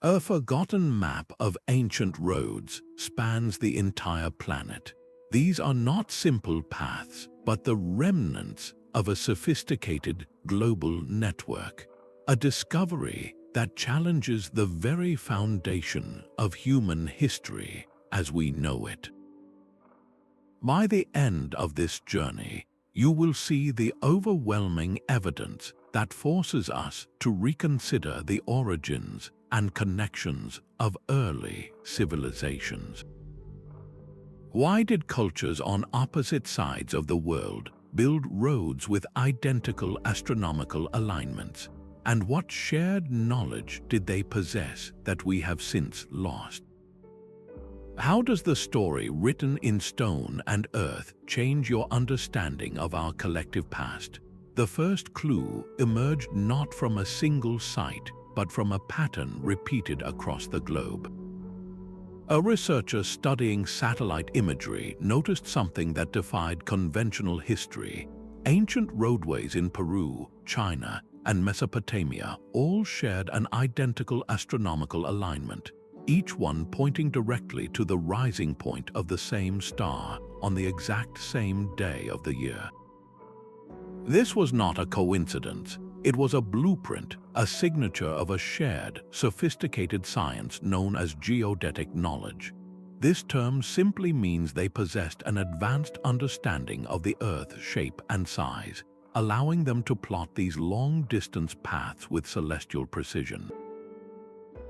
A forgotten map of ancient roads spans the entire planet. These are not simple paths, but the remnants of a sophisticated global network. A discovery that challenges the very foundation of human history as we know it. By the end of this journey, you will see the overwhelming evidence that forces us to reconsider the origins and connections of early civilizations. Why did cultures on opposite sides of the world build roads with identical astronomical alignments? And what shared knowledge did they possess that we have since lost? How does the story written in stone and earth change your understanding of our collective past? The first clue emerged not from a single site, but from a pattern repeated across the globe. A researcher studying satellite imagery noticed something that defied conventional history. Ancient roadways in Peru, China, and Mesopotamia all shared an identical astronomical alignment, each one pointing directly to the rising point of the same star on the exact same day of the year. This was not a coincidence. It was a blueprint, a signature of a shared, sophisticated science known as geodetic knowledge. This term simply means they possessed an advanced understanding of the Earth's shape and size, allowing them to plot these long-distance paths with celestial precision.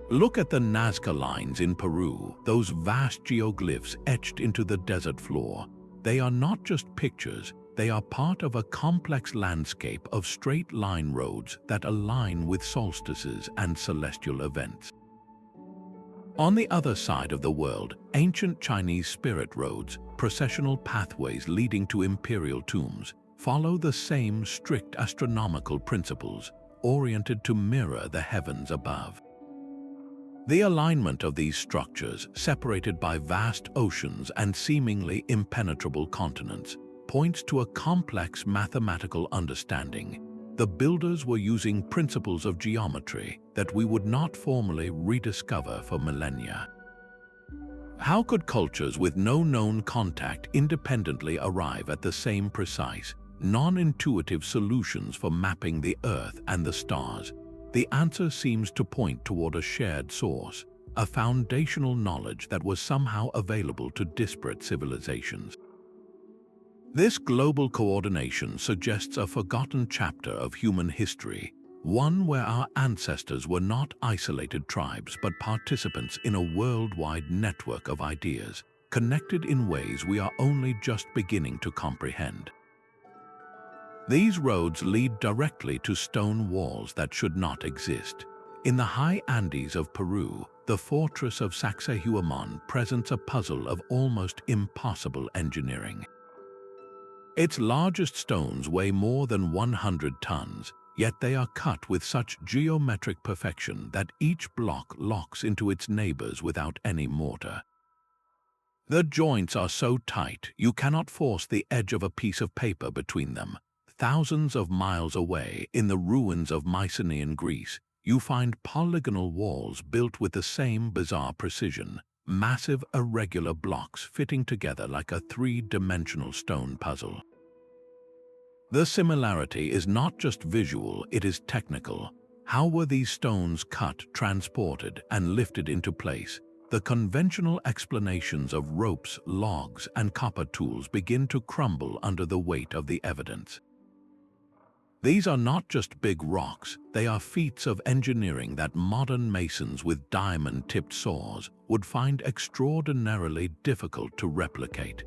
Look at the Nazca lines in Peru, those vast geoglyphs etched into the desert floor. They are not just pictures, they are part of a complex landscape of straight-line roads that align with solstices and celestial events. On the other side of the world, ancient Chinese spirit roads, processional pathways leading to imperial tombs, follow the same strict astronomical principles, oriented to mirror the heavens above. The alignment of these structures, separated by vast oceans and seemingly impenetrable continents, points to a complex mathematical understanding. The builders were using principles of geometry that we would not formally rediscover for millennia. How could cultures with no known contact independently arrive at the same precise, non-intuitive solutions for mapping the Earth and the stars? The answer seems to point toward a shared source, a foundational knowledge that was somehow available to disparate civilizations. This global coordination suggests a forgotten chapter of human history, one where our ancestors were not isolated tribes but participants in a worldwide network of ideas, connected in ways we are only just beginning to comprehend. These roads lead directly to stone walls that should not exist. In the high Andes of Peru, the fortress of Sacsayhuaman presents a puzzle of almost impossible engineering. Its largest stones weigh more than 100 tons, yet they are cut with such geometric perfection that each block locks into its neighbors without any mortar. The joints are so tight you cannot force the edge of a piece of paper between them. Thousands of miles away, in the ruins of Mycenaean Greece, you find polygonal walls built with the same bizarre precision, massive irregular blocks fitting together like a three-dimensional stone puzzle. The similarity is not just visual, it is technical. How were these stones cut, transported, and lifted into place? The conventional explanations of ropes, logs, and copper tools begin to crumble under the weight of the evidence. These are not just big rocks, they are feats of engineering that modern masons with diamond-tipped saws would find extraordinarily difficult to replicate.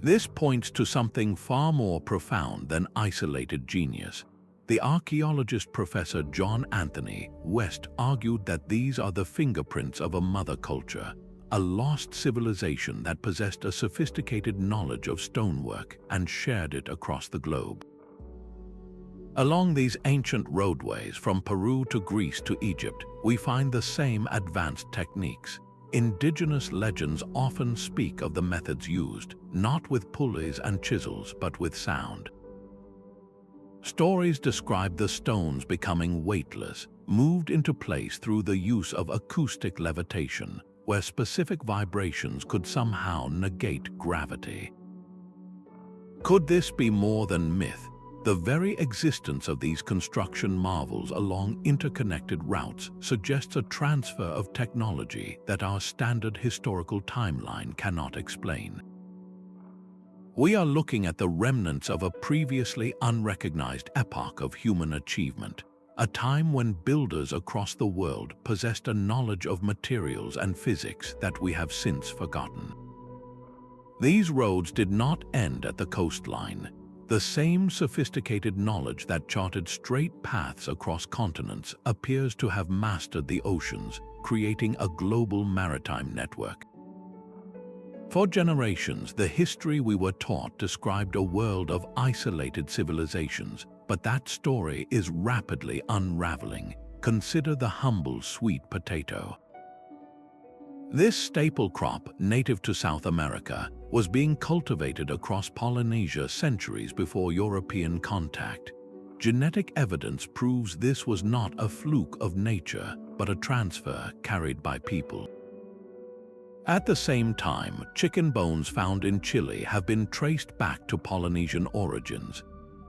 This points to something far more profound than isolated genius. The archaeologist Professor John Anthony West argued that these are the fingerprints of a mother culture, a lost civilization that possessed a sophisticated knowledge of stonework and shared it across the globe. Along these ancient roadways from Peru to Greece to Egypt, we find the same advanced techniques. Indigenous legends often speak of the methods used, not with pulleys and chisels, but with sound. Stories describe the stones becoming weightless, moved into place through the use of acoustic levitation, where specific vibrations could somehow negate gravity. Could this be more than myth? The very existence of these construction marvels along interconnected routes suggests a transfer of technology that our standard historical timeline cannot explain. We are looking at the remnants of a previously unrecognized epoch of human achievement, a time when builders across the world possessed a knowledge of materials and physics that we have since forgotten. These roads did not end at the coastline. The same sophisticated knowledge that charted straight paths across continents appears to have mastered the oceans, creating a global maritime network. For generations, the history we were taught described a world of isolated civilizations, but that story is rapidly unraveling. Consider the humble sweet potato. This staple crop, native to South America, was being cultivated across Polynesia centuries before European contact. Genetic evidence proves this was not a fluke of nature, but a transfer carried by people. At the same time, chicken bones found in Chile have been traced back to Polynesian origins.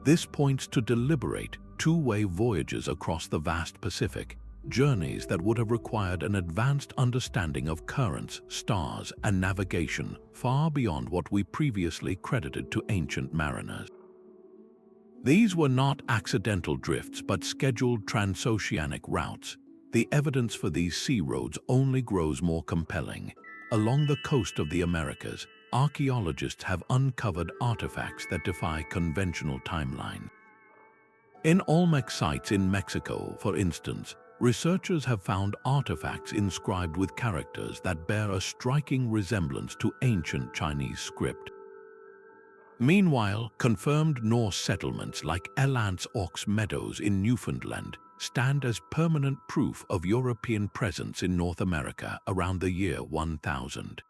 This points to deliberate, two-way voyages across the vast Pacific, journeys that would have required an advanced understanding of currents, stars, and navigation far beyond what we previously credited to ancient mariners. These were not accidental drifts but scheduled transoceanic routes. The evidence for these sea roads only grows more compelling. Along the coast of the Americas, archaeologists have uncovered artifacts that defy conventional timelines. In Olmec sites in Mexico, for instance, researchers have found artifacts inscribed with characters that bear a striking resemblance to ancient Chinese script. Meanwhile, confirmed Norse settlements like Elant's Ox Meadows in Newfoundland stand as permanent proof of European presence in North America around the year 1000.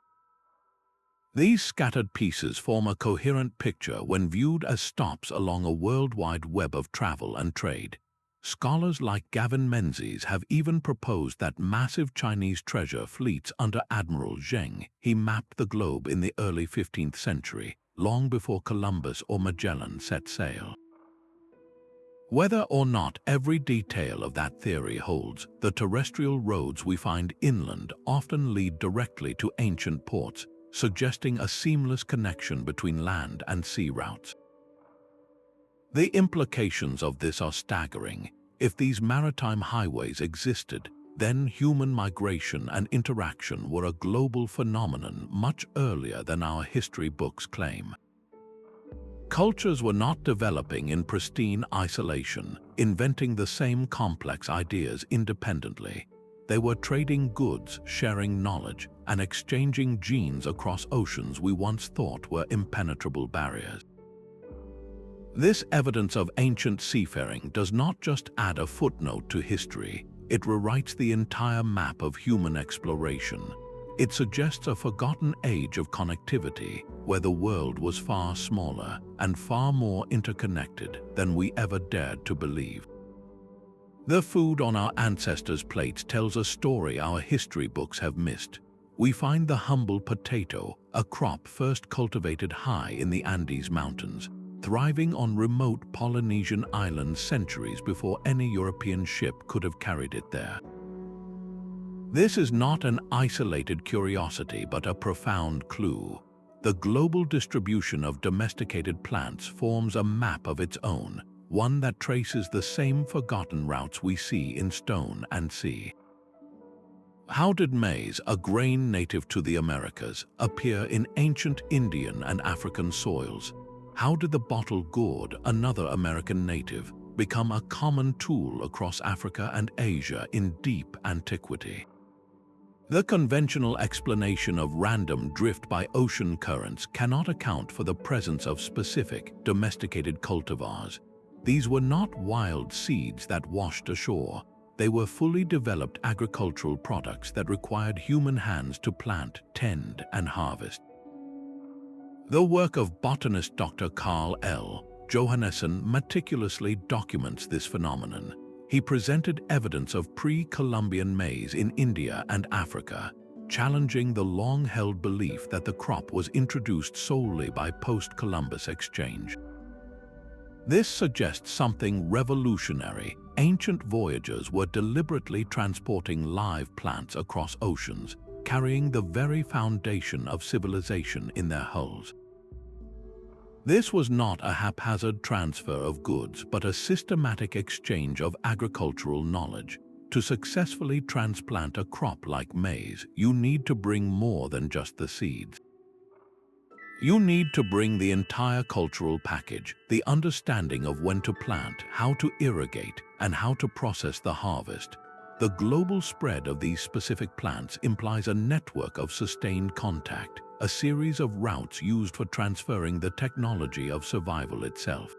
These scattered pieces form a coherent picture when viewed as stops along a worldwide web of travel and trade. Scholars like Gavin Menzies have even proposed that massive Chinese treasure fleets under Admiral Zheng. He mapped the globe in the early 15th century, long before Columbus or Magellan set sail. Whether or not every detail of that theory holds, the terrestrial roads we find inland often lead directly to ancient ports, suggesting a seamless connection between land and sea routes. The implications of this are staggering. If these maritime highways existed, then human migration and interaction were a global phenomenon much earlier than our history books claim. Cultures were not developing in pristine isolation, inventing the same complex ideas independently. They were trading goods, sharing knowledge, and exchanging genes across oceans we once thought were impenetrable barriers. This evidence of ancient seafaring does not just add a footnote to history, it rewrites the entire map of human exploration. It suggests a forgotten age of connectivity where the world was far smaller and far more interconnected than we ever dared to believe. The food on our ancestors' plates tells a story our history books have missed. We find the humble potato, a crop first cultivated high in the Andes Mountains, thriving on remote Polynesian islands centuries before any European ship could have carried it there. This is not an isolated curiosity but a profound clue. The global distribution of domesticated plants forms a map of its own, one that traces the same forgotten routes we see in stone and sea. How did maize, a grain native to the Americas, appear in ancient Indian and African soils? How did the bottle gourd, another American native, become a common tool across Africa and Asia in deep antiquity? The conventional explanation of random drift by ocean currents cannot account for the presence of specific, domesticated cultivars. These were not wild seeds that washed ashore. They were fully developed agricultural products that required human hands to plant, tend, and harvest. The work of botanist Dr. Carl L. Johannesson meticulously documents this phenomenon. he presented evidence of pre-Columbian maize in India and Africa, challenging the long-held belief that the crop was introduced solely by post-Columbus exchange. This suggests something revolutionary. Ancient voyagers were deliberately transporting live plants across oceans, carrying the very foundation of civilization in their hulls. This was not a haphazard transfer of goods, but a systematic exchange of agricultural knowledge. To successfully transplant a crop like maize, you need to bring more than just the seeds. You need to bring the entire cultural package, the understanding of when to plant, how to irrigate, and how to process the harvest. The global spread of these specific plants implies a network of sustained contact, a series of routes used for transferring the technology of survival itself.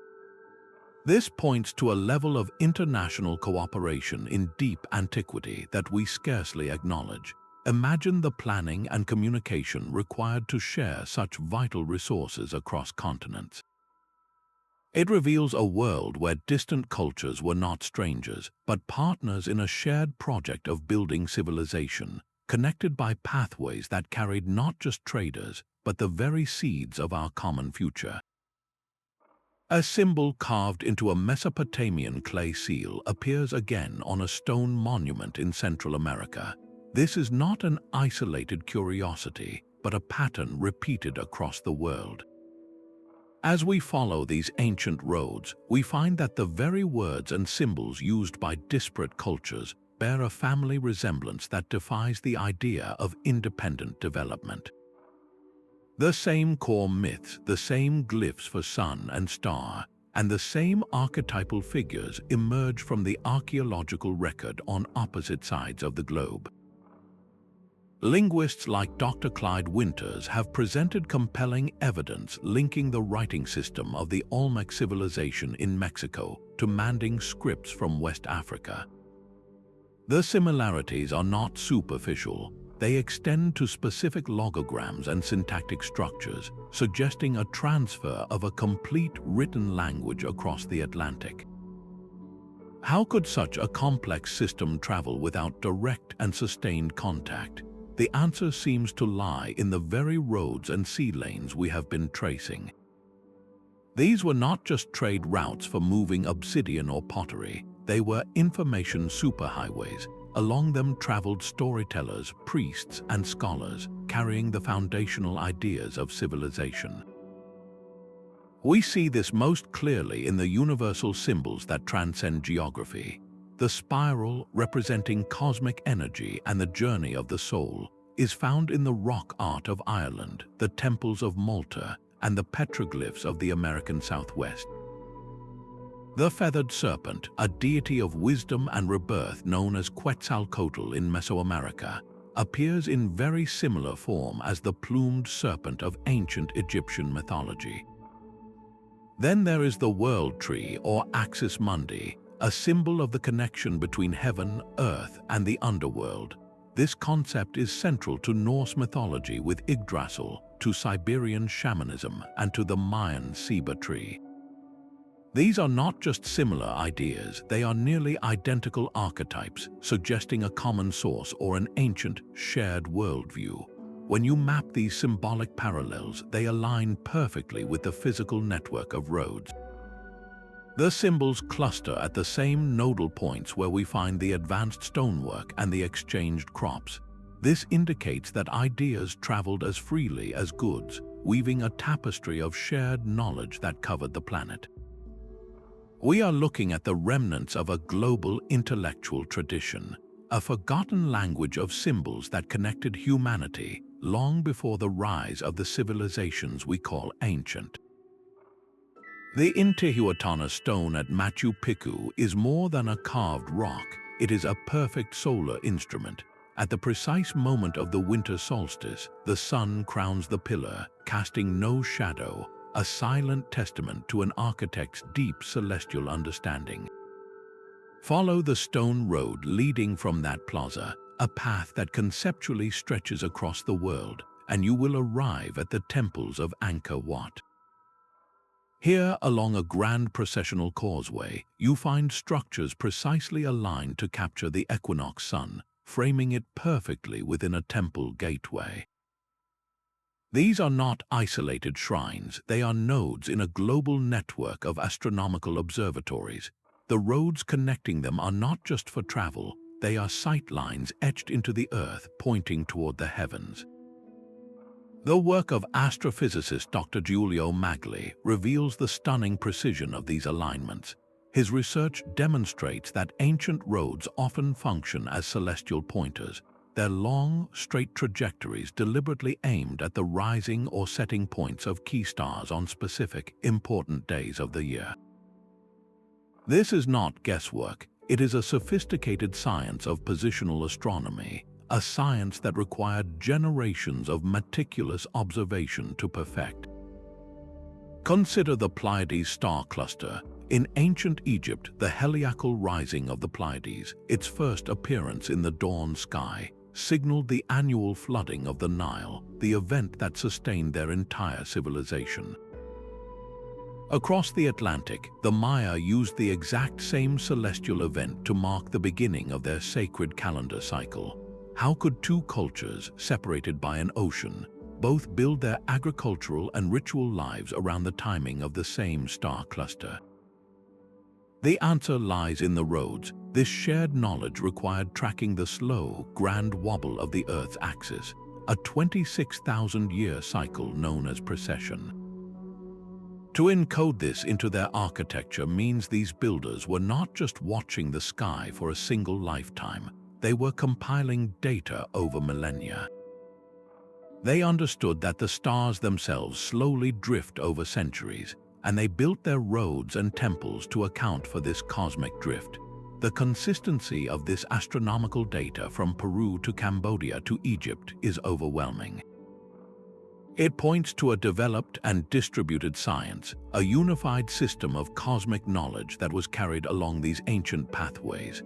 This points to a level of international cooperation in deep antiquity that we scarcely acknowledge. Imagine the planning and communication required to share such vital resources across continents. It reveals a world where distant cultures were not strangers, but partners in a shared project of building civilization, connected by pathways that carried not just traders, but the very seeds of our common future. A symbol carved into a Mesopotamian clay seal appears again on a stone monument in Central America. This is not an isolated curiosity, but a pattern repeated across the world. As we follow these ancient roads, we find that the very words and symbols used by disparate cultures bear a family resemblance that defies the idea of independent development. The same core myths, the same glyphs for sun and star, and the same archetypal figures emerge from the archaeological record on opposite sides of the globe. Linguists like Dr. Clyde Winters have presented compelling evidence linking the writing system of the Olmec civilization in Mexico to Manding scripts from West Africa. The similarities are not superficial. They extend to specific logograms and syntactic structures, suggesting a transfer of a complete written language across the Atlantic. How could such a complex system travel without direct and sustained contact? The answer seems to lie in the very roads and sea lanes we have been tracing. These were not just trade routes for moving obsidian or pottery, they were information superhighways. Along them traveled storytellers, priests, and scholars, carrying the foundational ideas of civilization. We see this most clearly in the universal symbols that transcend geography. The spiral, representing cosmic energy and the journey of the soul, is found in the rock art of Ireland, the temples of Malta, and the petroglyphs of the American Southwest. The feathered serpent, a deity of wisdom and rebirth known as Quetzalcoatl in Mesoamerica, appears in very similar form as the plumed serpent of ancient Egyptian mythology. Then there is the world tree, or Axis Mundi, a symbol of the connection between heaven, earth, and the underworld. This concept is central to Norse mythology with Yggdrasil, to Siberian shamanism, and to the Mayan ceiba tree. These are not just similar ideas, they are nearly identical archetypes, suggesting a common source or an ancient, shared worldview. When you map these symbolic parallels, they align perfectly with the physical network of roads. The symbols cluster at the same nodal points where we find the advanced stonework and the exchanged crops. This indicates that ideas traveled as freely as goods, weaving a tapestry of shared knowledge that covered the planet. We are looking at the remnants of a global intellectual tradition, a forgotten language of symbols that connected humanity long before the rise of the civilizations we call ancient. The Intihuatana stone at Machu Picchu is more than a carved rock, it is a perfect solar instrument. At the precise moment of the winter solstice, the sun crowns the pillar, casting no shadow, a silent testament to an architect's deep celestial understanding. Follow the stone road leading from that plaza, a path that conceptually stretches across the world, and you will arrive at the temples of Angkor Wat. Here, along a grand processional causeway, you find structures precisely aligned to capture the equinox sun, framing it perfectly within a temple gateway. These are not isolated shrines, they are nodes in a global network of astronomical observatories. The roads connecting them are not just for travel, they are sight lines etched into the earth pointing toward the heavens. The work of astrophysicist Dr. Giulio Magli reveals the stunning precision of these alignments. His research demonstrates that ancient roads often function as celestial pointers, their long, straight trajectories deliberately aimed at the rising or setting points of key stars on specific, important days of the year. This is not guesswork, it is a sophisticated science of positional astronomy, a science that required generations of meticulous observation to perfect. Consider the Pleiades star cluster. In ancient Egypt, the heliacal rising of the Pleiades, its first appearance in the dawn sky, signaled the annual flooding of the Nile, the event that sustained their entire civilization. Across the Atlantic, the Maya used the exact same celestial event to mark the beginning of their sacred calendar cycle. How could two cultures, separated by an ocean, both build their agricultural and ritual lives around the timing of the same star cluster? The answer lies in the roads. This shared knowledge required tracking the slow, grand wobble of the Earth's axis, a 26,000-year cycle known as precession. To encode this into their architecture means these builders were not just watching the sky for a single lifetime, they were compiling data over millennia. They understood that the stars themselves slowly drift over centuries, and they built their roads and temples to account for this cosmic drift. The consistency of this astronomical data from Peru to Cambodia to Egypt is overwhelming. It points to a developed and distributed science, a unified system of cosmic knowledge that was carried along these ancient pathways.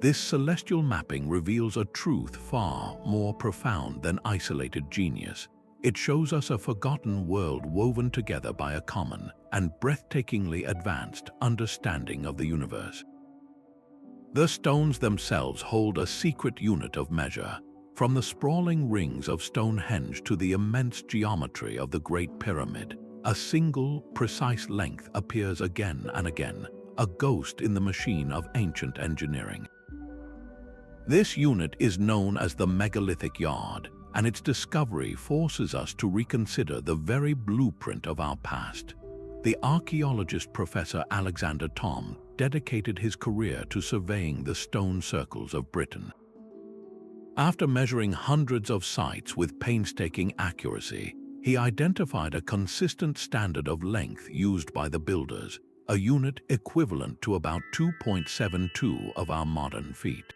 This celestial mapping reveals a truth far more profound than isolated genius. It shows us a forgotten world woven together by a common and breathtakingly advanced understanding of the universe. The stones themselves hold a secret unit of measure. From the sprawling rings of Stonehenge to the immense geometry of the Great Pyramid, a single, precise length appears again and again, a ghost in the machine of ancient engineering. This unit is known as the Megalithic Yard, and its discovery forces us to reconsider the very blueprint of our past. The archaeologist Professor Alexander Thom dedicated his career to surveying the stone circles of Britain. After measuring hundreds of sites with painstaking accuracy, he identified a consistent standard of length used by the builders, a unit equivalent to about 2.72 of our modern feet.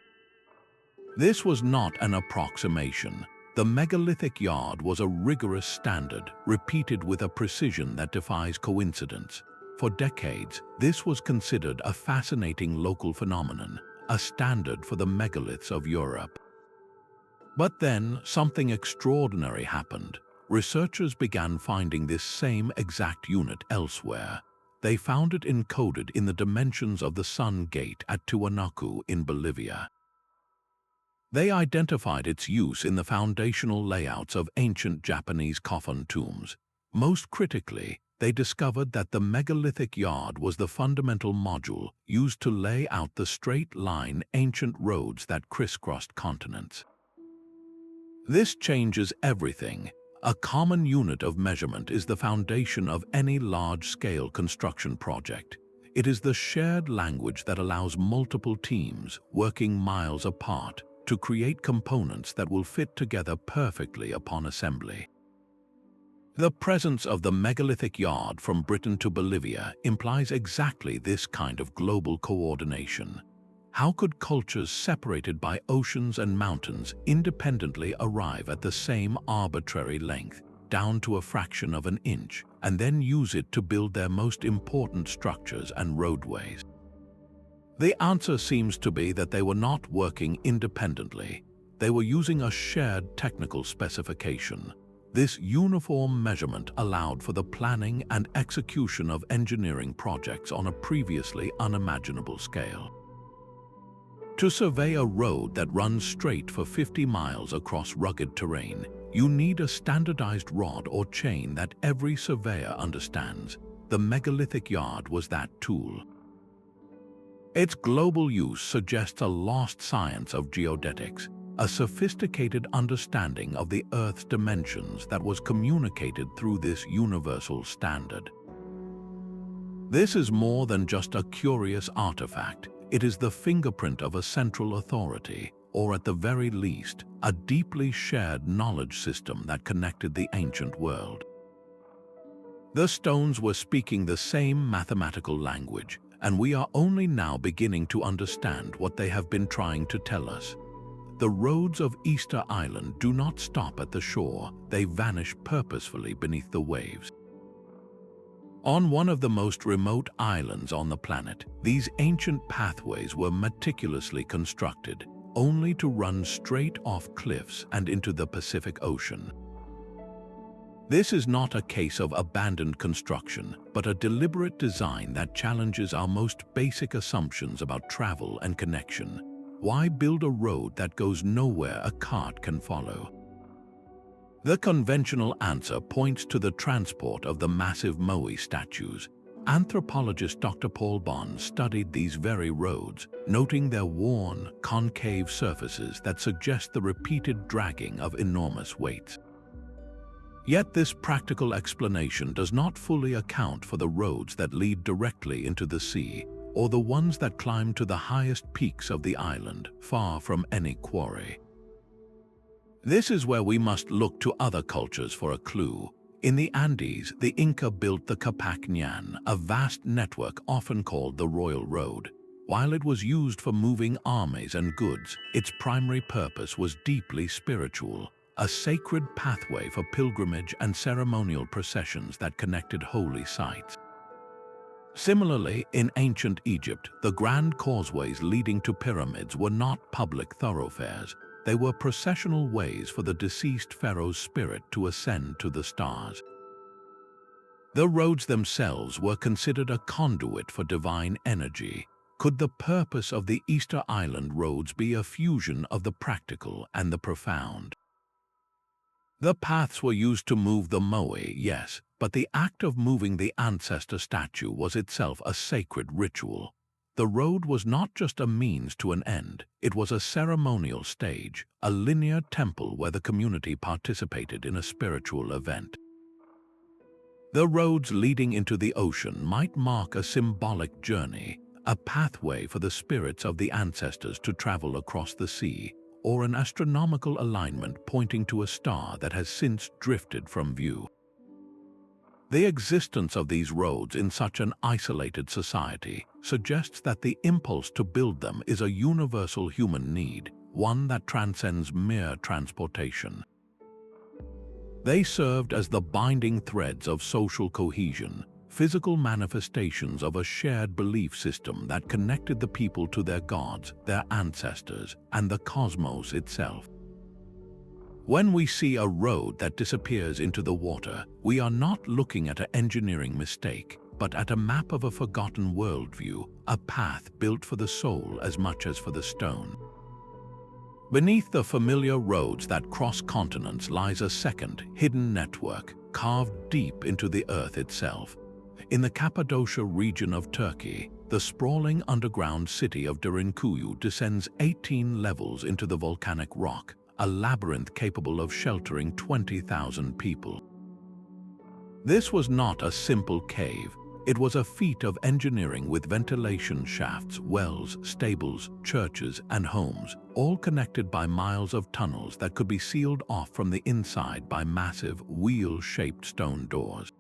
This was not an approximation. The megalithic yard was a rigorous standard, repeated with a precision that defies coincidence. For decades, this was considered a fascinating local phenomenon, a standard for the megaliths of Europe. But then, something extraordinary happened. Researchers began finding this same exact unit elsewhere. They found it encoded in the dimensions of the Sun Gate at Tiwanaku in Bolivia. They identified its use in the foundational layouts of ancient Japanese coffin tombs. Most critically, they discovered that the megalithic yard was the fundamental module used to lay out the straight-line ancient roads that crisscrossed continents. This changes everything. A common unit of measurement is the foundation of any large-scale construction project. It is the shared language that allows multiple teams, working miles apart, to create components that will fit together perfectly upon assembly. The presence of the megalithic yard from Britain to Bolivia implies exactly this kind of global coordination. How could cultures separated by oceans and mountains independently arrive at the same arbitrary length, down to a fraction of an inch, and then use it to build their most important structures and roadways? The answer seems to be that they were not working independently. They were using a shared technical specification. This uniform measurement allowed for the planning and execution of engineering projects on a previously unimaginable scale. To survey a road that runs straight for 50 miles across rugged terrain, you need a standardized rod or chain that every surveyor understands. The Megalithic Yard was that tool. Its global use suggests a lost science of geodetics, a sophisticated understanding of the Earth's dimensions that was communicated through this universal standard. This is more than just a curious artifact. It is the fingerprint of a central authority, or at the very least, a deeply shared knowledge system that connected the ancient world. The stones were speaking the same mathematical language, and we are only now beginning to understand what they have been trying to tell us. The roads of Easter Island do not stop at the shore, they vanish purposefully beneath the waves. On one of the most remote islands on the planet, these ancient pathways were meticulously constructed, only to run straight off cliffs and into the Pacific Ocean. This is not a case of abandoned construction, but a deliberate design that challenges our most basic assumptions about travel and connection. Why build a road that goes nowhere a cart can follow? The conventional answer points to the transport of the massive Moai statues. Anthropologist Dr. Paul Bond studied these very roads, noting their worn, concave surfaces that suggest the repeated dragging of enormous weights. Yet this practical explanation does not fully account for the roads that lead directly into the sea, or the ones that climb to the highest peaks of the island, far from any quarry. This is where we must look to other cultures for a clue. In the Andes, the Inca built the Capac Ñan, a vast network often called the Royal Road. While it was used for moving armies and goods, its primary purpose was deeply spiritual, a sacred pathway for pilgrimage and ceremonial processions that connected holy sites. Similarly, in ancient Egypt, the grand causeways leading to pyramids were not public thoroughfares. They were processional ways for the deceased pharaoh's spirit to ascend to the stars. The roads themselves were considered a conduit for divine energy. Could the purpose of the Easter Island roads be a fusion of the practical and the profound? The paths were used to move the Moai, yes, but the act of moving the ancestor statue was itself a sacred ritual. The road was not just a means to an end, it was a ceremonial stage, a linear temple where the community participated in a spiritual event. The roads leading into the ocean might mark a symbolic journey, a pathway for the spirits of the ancestors to travel across the sea, or an astronomical alignment pointing to a star that has since drifted from view. The existence of these roads in such an isolated society suggests that the impulse to build them is a universal human need, one that transcends mere transportation. They served as the binding threads of social cohesion, physical manifestations of a shared belief system that connected the people to their gods, their ancestors, and the cosmos itself. When we see a road that disappears into the water, we are not looking at an engineering mistake, but at a map of a forgotten worldview, a path built for the soul as much as for the stone. Beneath the familiar roads that cross continents lies a second, hidden network, carved deep into the earth itself. In the Cappadocia region of Turkey, the sprawling underground city of Derinkuyu descends 18 levels into the volcanic rock, a labyrinth capable of sheltering 20,000 people. This was not a simple cave. It was a feat of engineering with ventilation shafts, wells, stables, churches, and homes, all connected by miles of tunnels that could be sealed off from the inside by massive, wheel-shaped stone doors.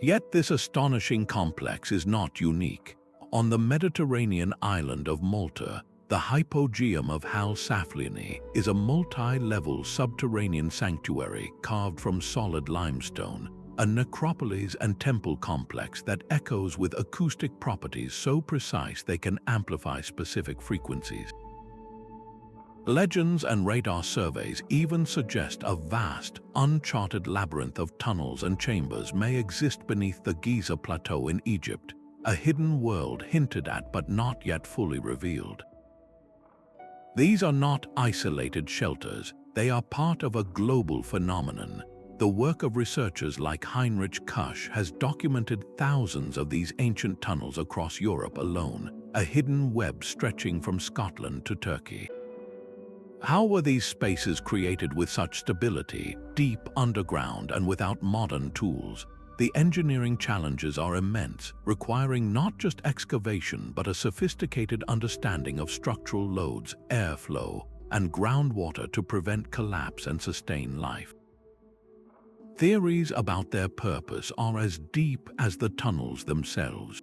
Yet this astonishing complex is not unique. On the Mediterranean island of Malta, the Hypogeum of Halsaflieni is a multi-level subterranean sanctuary carved from solid limestone, a necropolis and temple complex that echoes with acoustic properties so precise they can amplify specific frequencies. Legends and radar surveys even suggest a vast, uncharted labyrinth of tunnels and chambers may exist beneath the Giza Plateau in Egypt, a hidden world hinted at but not yet fully revealed. These are not isolated shelters, they are part of a global phenomenon. The work of researchers like Heinrich Kusch has documented thousands of these ancient tunnels across Europe alone, a hidden web stretching from Scotland to Turkey. How were these spaces created with such stability, deep underground and without modern tools? The engineering challenges are immense, requiring not just excavation but a sophisticated understanding of structural loads, airflow, and groundwater to prevent collapse and sustain life. Theories about their purpose are as deep as the tunnels themselves.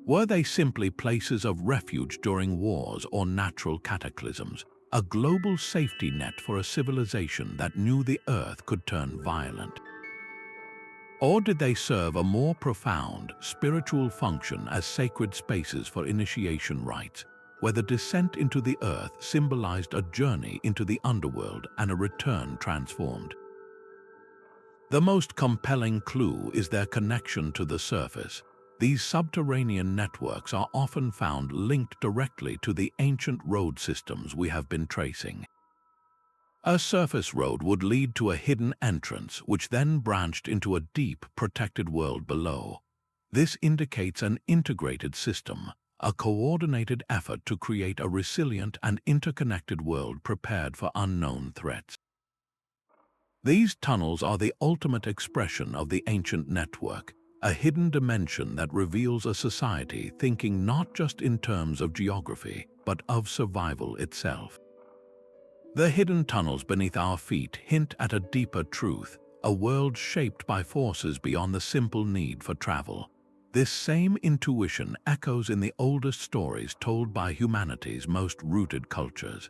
Were they simply places of refuge during wars or natural cataclysms, a global safety net for a civilization that knew the Earth could turn violent? Or did they serve a more profound, spiritual function as sacred spaces for initiation rites, where the descent into the Earth symbolized a journey into the underworld and a return transformed? The most compelling clue is their connection to the surface. These subterranean networks are often found linked directly to the ancient road systems we have been tracing. A surface road would lead to a hidden entrance, which then branched into a deep, protected world below. This indicates an integrated system, a coordinated effort to create a resilient and interconnected world prepared for unknown threats. These tunnels are the ultimate expression of the ancient network, a hidden dimension that reveals a society thinking not just in terms of geography, but of survival itself. The hidden tunnels beneath our feet hint at a deeper truth, a world shaped by forces beyond the simple need for travel. This same intuition echoes in the oldest stories told by humanity's most rooted cultures.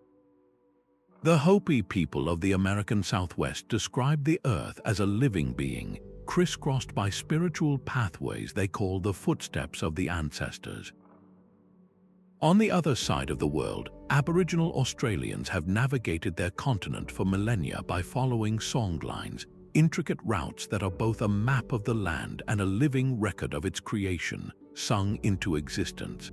The Hopi people of the American Southwest described the Earth as a living being, crisscrossed by spiritual pathways they call the footsteps of the ancestors. On the other side of the world, Aboriginal Australians have navigated their continent for millennia by following songlines, intricate routes that are both a map of the land and a living record of its creation, sung into existence.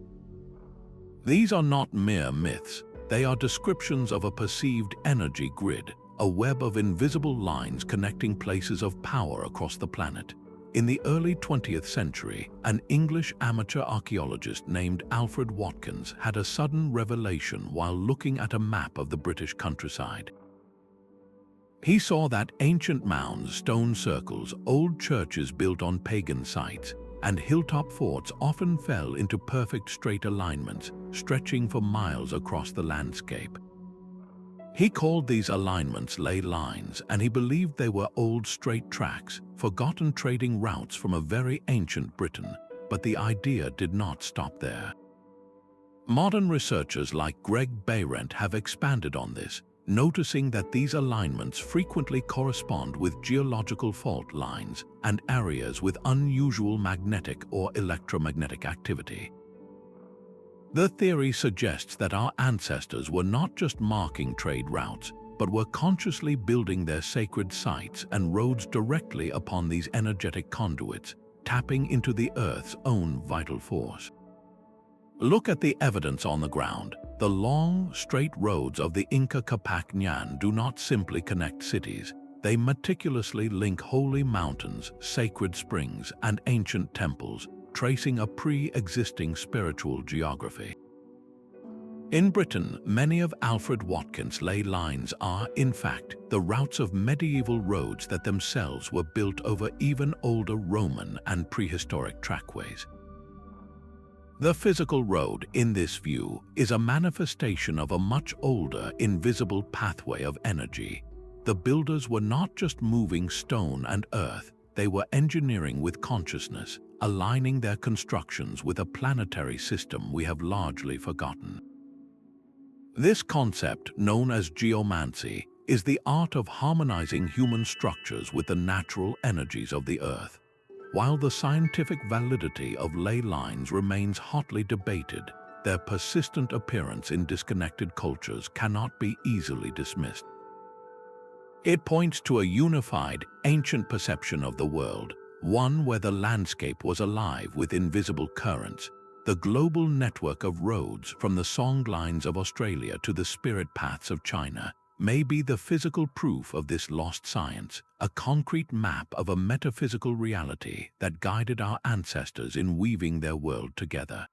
These are not mere myths, they are descriptions of a perceived energy grid, a web of invisible lines connecting places of power across the planet. In the early 20th century, an English amateur archaeologist named Alfred Watkins had a sudden revelation while looking at a map of the British countryside. He saw that ancient mounds, stone circles, old churches built on pagan sites, and hilltop forts often fell into perfect straight alignments, stretching for miles across the landscape. He called these alignments ley lines, and he believed they were old straight tracks, forgotten trading routes from a very ancient Britain, but the idea did not stop there. Modern researchers like Greg Behrendt have expanded on this, noticing that these alignments frequently correspond with geological fault lines and areas with unusual magnetic or electromagnetic activity. The theory suggests that our ancestors were not just marking trade routes, but were consciously building their sacred sites and roads directly upon these energetic conduits, tapping into the Earth's own vital force. Look at the evidence on the ground. The long, straight roads of the Inca Capac Ñan do not simply connect cities. They meticulously link holy mountains, sacred springs, and ancient temples, tracing a pre-existing spiritual geography. In Britain, many of Alfred Watkins' ley lines are, in fact, the routes of medieval roads that themselves were built over even older Roman and prehistoric trackways. The physical road, in this view, is a manifestation of a much older, invisible pathway of energy. The builders were not just moving stone and earth, they were engineering with consciousness, aligning their constructions with a planetary system we have largely forgotten. This concept, known as geomancy, is the art of harmonizing human structures with the natural energies of the Earth. While the scientific validity of ley lines remains hotly debated, their persistent appearance in disconnected cultures cannot be easily dismissed. It points to a unified, ancient perception of the world, one where the landscape was alive with invisible currents. The global network of roads from the songlines of Australia to the spirit paths of China may be the physical proof of this lost science, a concrete map of a metaphysical reality that guided our ancestors in weaving their world together.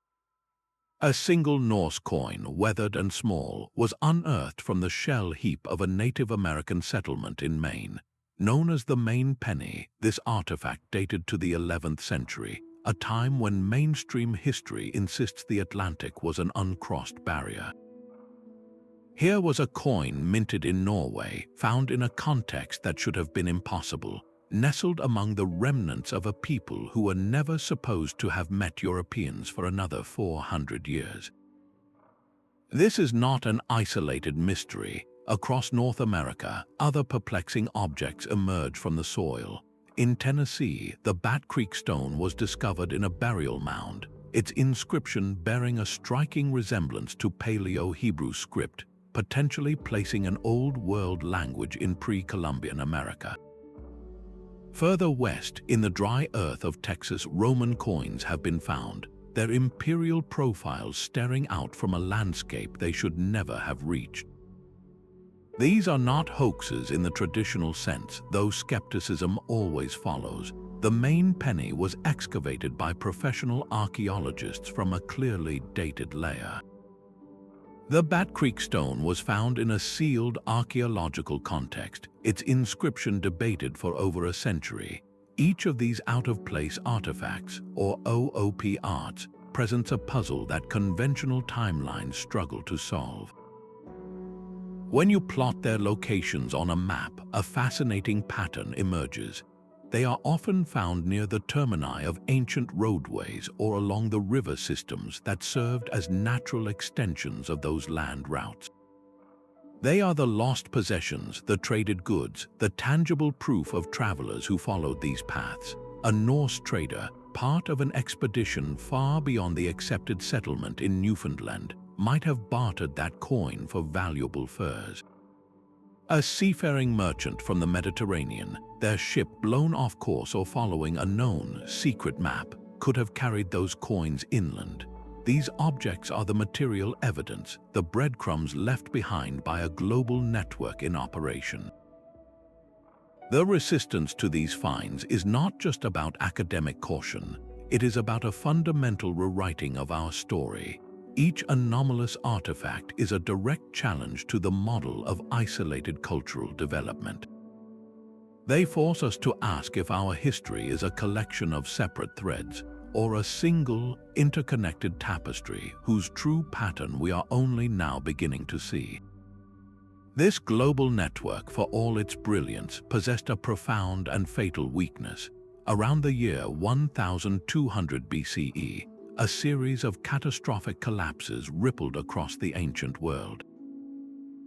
A single Norse coin, weathered and small, was unearthed from the shell heap of a Native American settlement in Maine. Known as the Maine penny, this artifact dated to the 11th century, a time when mainstream history insists the Atlantic was an uncrossed barrier. Here was a coin minted in Norway, found in a context that should have been impossible, nestled among the remnants of a people who were never supposed to have met Europeans for another 400 years. This is not an isolated mystery. Across North America, other perplexing objects emerge from the soil. In Tennessee, the Bat Creek stone was discovered in a burial mound, its inscription bearing a striking resemblance to Paleo-Hebrew script, potentially placing an Old World language in pre-Columbian America. Further west, in the dry earth of Texas, Roman coins have been found, their imperial profiles staring out from a landscape they should never have reached. These are not hoaxes in the traditional sense, though skepticism always follows. The Maine penny was excavated by professional archaeologists from a clearly dated layer. The Bat Creek stone was found in a sealed archaeological context, its inscription debated for over a century. Each of these out-of-place artifacts, or OOP arts, presents a puzzle that conventional timelines struggle to solve. When you plot their locations on a map, a fascinating pattern emerges. They are often found near the termini of ancient roadways or along the river systems that served as natural extensions of those land routes. They are the lost possessions, the traded goods, the tangible proof of travelers who followed these paths. A Norse trader, part of an expedition far beyond the accepted settlement in Newfoundland, might have bartered that coin for valuable furs. A seafaring merchant from the Mediterranean, their ship blown off course or following a known, secret map, could have carried those coins inland. These objects are the material evidence, the breadcrumbs left behind by a global network in operation. The resistance to these finds is not just about academic caution, it is about a fundamental rewriting of our story. Each anomalous artifact is a direct challenge to the model of isolated cultural development. They force us to ask if our history is a collection of separate threads, or a single, interconnected tapestry whose true pattern we are only now beginning to see. This global network, for all its brilliance, possessed a profound and fatal weakness. Around the year 1200 BCE, a series of catastrophic collapses rippled across the ancient world.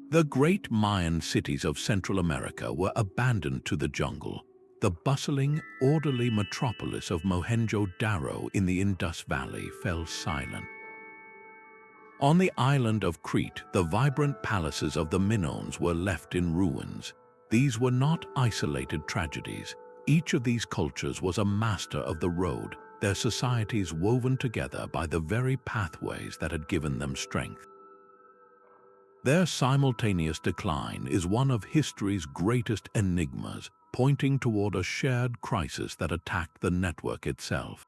The great Mayan cities of Central America were abandoned to the jungle. The bustling, orderly metropolis of Mohenjo-Daro in the Indus Valley fell silent. On the island of Crete, the vibrant palaces of the Minoans were left in ruins. These were not isolated tragedies. Each of these cultures was a master of the road, their societies woven together by the very pathways that had given them strength. Their simultaneous decline is one of history's greatest enigmas, pointing toward a shared crisis that attacked the network itself.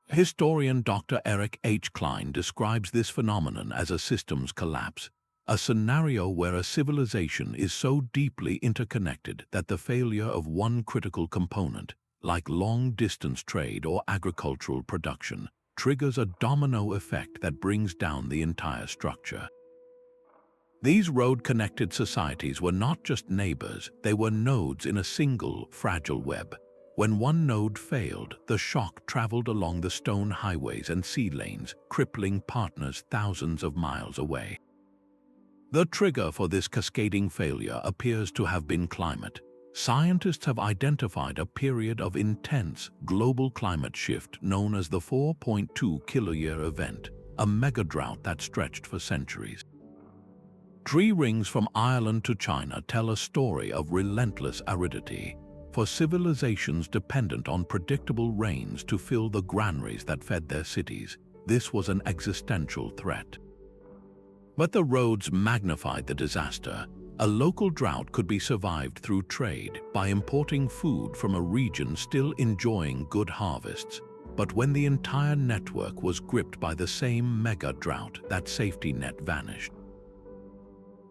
Historian Dr. Eric H. Klein describes this phenomenon as a systems collapse, a scenario where a civilization is so deeply interconnected that the failure of one critical component, like long-distance trade or agricultural production, triggers a domino effect that brings down the entire structure. These road-connected societies were not just neighbors, they were nodes in a single, fragile web. When one node failed, the shock traveled along the stone highways and sea lanes, crippling partners thousands of miles away. The trigger for this cascading failure appears to have been climate. Scientists have identified a period of intense global climate shift known as the 4.2 kiloyear event, a mega-drought that stretched for centuries. Tree rings from Ireland to China tell a story of relentless aridity, for civilizations dependent on predictable rains to fill the granaries that fed their cities. This was an existential threat. But the roads magnified the disaster. A local drought could be survived through trade by importing food from a region still enjoying good harvests. But when the entire network was gripped by the same mega-drought, that safety net vanished.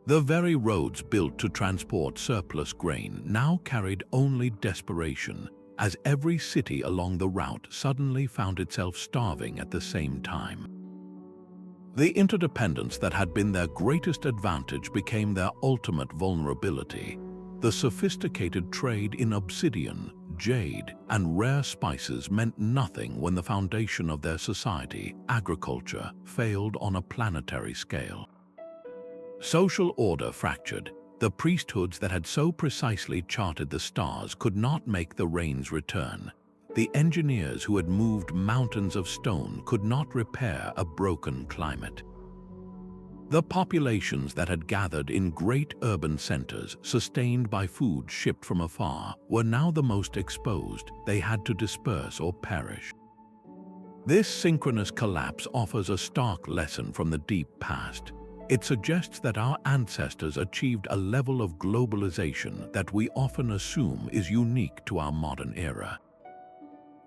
The very roads built to transport surplus grain now carried only desperation, as every city along the route suddenly found itself starving at the same time. The interdependence that had been their greatest advantage became their ultimate vulnerability. The sophisticated trade in obsidian, jade, and rare spices meant nothing when the foundation of their society, agriculture, failed on a planetary scale. Social order fractured. The priesthoods that had so precisely charted the stars could not make the rains return. The engineers who had moved mountains of stone could not repair a broken climate. The populations that had gathered in great urban centers, sustained by food shipped from afar, were now the most exposed. They had to disperse or perish. This synchronous collapse offers a stark lesson from the deep past. It suggests that our ancestors achieved a level of globalization that we often assume is unique to our modern era.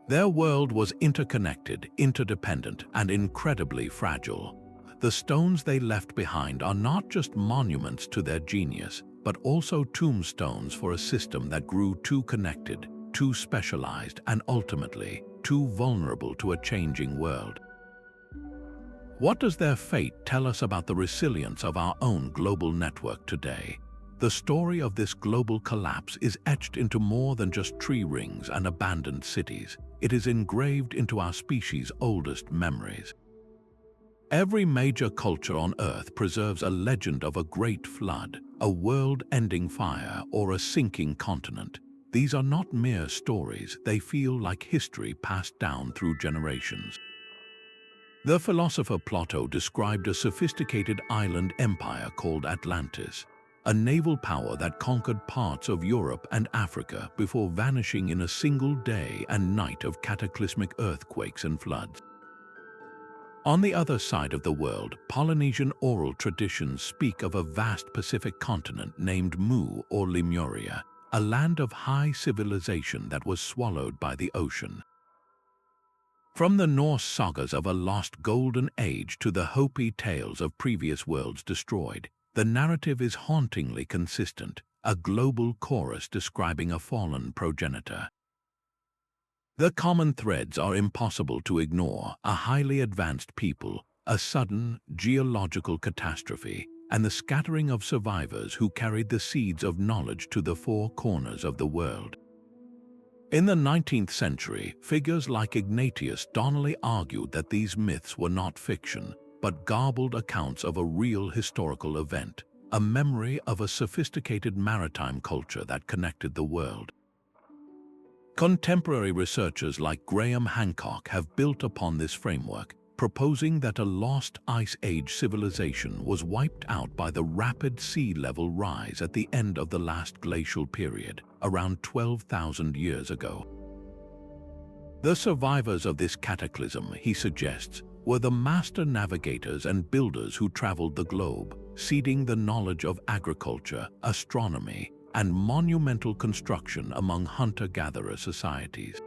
Their world was interconnected, interdependent, and incredibly fragile. The stones they left behind are not just monuments to their genius, but also tombstones for a system that grew too connected, too specialized, and ultimately, too vulnerable to a changing world. What does their fate tell us about the resilience of our own global network today? The story of this global collapse is etched into more than just tree rings and abandoned cities. It is engraved into our species' oldest memories. Every major culture on Earth preserves a legend of a great flood, a world-ending fire, or a sinking continent. These are not mere stories, they feel like history passed down through generations. The philosopher Plato described a sophisticated island empire called Atlantis, a naval power that conquered parts of Europe and Africa before vanishing in a single day and night of cataclysmic earthquakes and floods. On the other side of the world, Polynesian oral traditions speak of a vast Pacific continent named Mu or Lemuria, a land of high civilization that was swallowed by the ocean. From the Norse sagas of a lost golden age to the Hopi tales of previous worlds destroyed, the narrative is hauntingly consistent, a global chorus describing a fallen progenitor. The common threads are impossible to ignore: a highly advanced people, a sudden geological catastrophe, and the scattering of survivors who carried the seeds of knowledge to the four corners of the world. In the 19th century, figures like Ignatius Donnelly argued that these myths were not fiction, but garbled accounts of a real historical event, a memory of a sophisticated maritime culture that connected the world. Contemporary researchers like Graham Hancock have built upon this framework, proposing that a lost Ice Age civilization was wiped out by the rapid sea level rise at the end of the last glacial period, around 12,000 years ago. The survivors of this cataclysm, he suggests, were the master navigators and builders who traveled the globe, seeding the knowledge of agriculture, astronomy, and monumental construction among hunter-gatherer societies.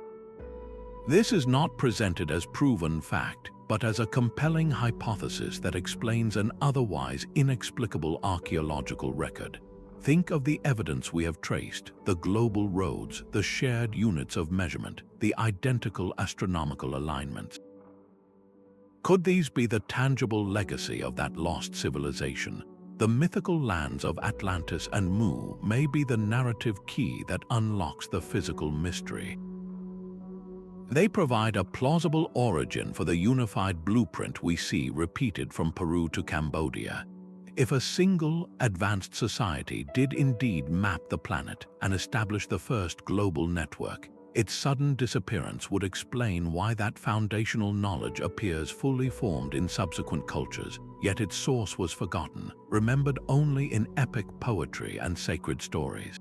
This is not presented as proven fact, but as a compelling hypothesis that explains an otherwise inexplicable archaeological record. Think of the evidence we have traced: the global roads, the shared units of measurement, the identical astronomical alignments. Could these be the tangible legacy of that lost civilization? The mythical lands of Atlantis and Mu may be the narrative key that unlocks the physical mystery. They provide a plausible origin for the unified blueprint we see repeated from Peru to Cambodia. If a single, advanced society did indeed map the planet and establish the first global network, Its sudden disappearance would explain why that foundational knowledge appears fully formed in subsequent cultures, yet its source was forgotten, remembered only in epic poetry and sacred stories.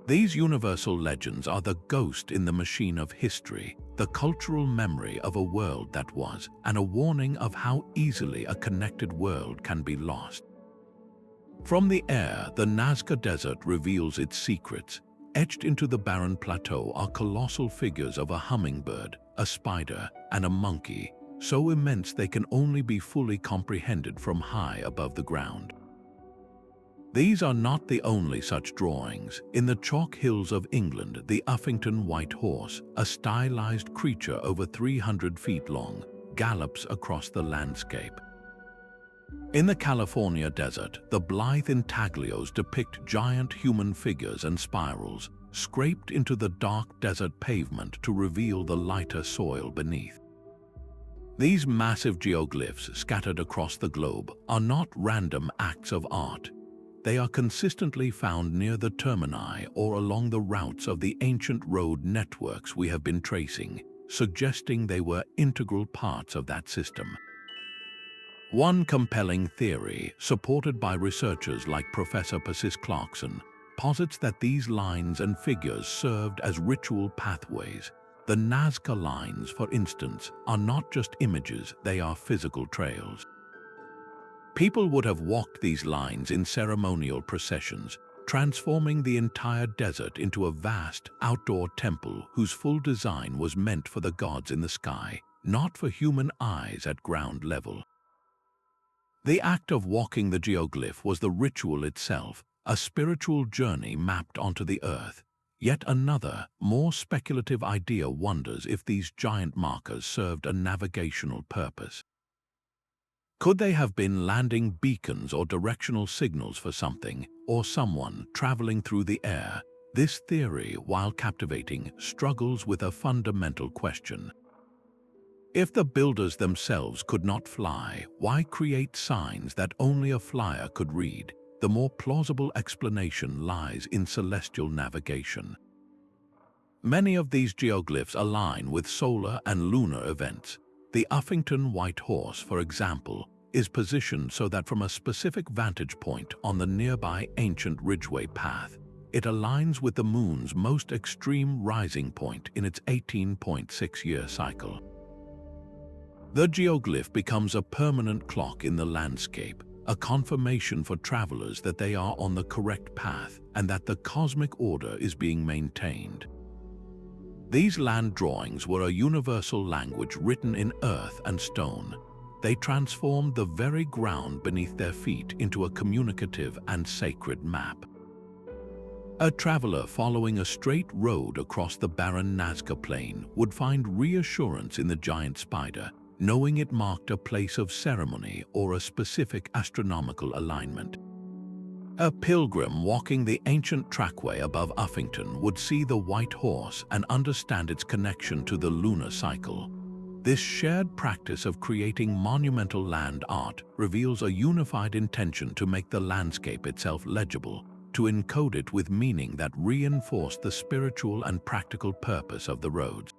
These universal legends are the ghost in the machine of history, the cultural memory of a world that was, and a warning of how easily a connected world can be lost. From the air, the Nazca Desert reveals its secrets. Etched into the barren plateau are colossal figures of a hummingbird, a spider, and a monkey, so immense they can only be fully comprehended from high above the ground. These are not the only such drawings. In the chalk hills of England, the Uffington white horse, a stylized creature over 300 feet long, gallops across the landscape. In the California desert, the blithe intaglios depict giant human figures and spirals, scraped into the dark desert pavement to reveal the lighter soil beneath. These massive geoglyphs scattered across the globe are not random acts of art. They are consistently found near the termini or along the routes of the ancient road networks we have been tracing, suggesting they were integral parts of that system. One compelling theory, supported by researchers like Professor Persis Clarkson, posits that these lines and figures served as ritual pathways. The Nazca lines, for instance, are not just images, they are physical trails. People would have walked these lines in ceremonial processions, transforming the entire desert into a vast outdoor temple whose full design was meant for the gods in the sky, not for human eyes at ground level. The act of walking the geoglyph was the ritual itself, a spiritual journey mapped onto the earth. Yet another, more speculative idea wonders if these giant markers served a navigational purpose. Could they have been landing beacons or directional signals for something or someone traveling through the air? This theory, while captivating, struggles with a fundamental question. If the builders themselves could not fly, why create signs that only a flyer could read? The more plausible explanation lies in celestial navigation. Many of these geoglyphs align with solar and lunar events. The Uffington white horse, for example, is positioned so that from a specific vantage point on the nearby ancient Ridgeway path, it aligns with the moon's most extreme rising point in its 18.6-year cycle. The geoglyph becomes a permanent clock in the landscape, a confirmation for travelers that they are on the correct path and that the cosmic order is being maintained. These land drawings were a universal language written in earth and stone. They transformed the very ground beneath their feet into a communicative and sacred map. A traveler following a straight road across the barren Nazca Plain would find reassurance in the giant spider, knowing it marked a place of ceremony or a specific astronomical alignment. A pilgrim walking the ancient trackway above Uffington would see the white horse and understand its connection to the lunar cycle. This shared practice of creating monumental land art reveals a unified intention to make the landscape itself legible, to encode it with meaning that reinforced the spiritual and practical purpose of the roads.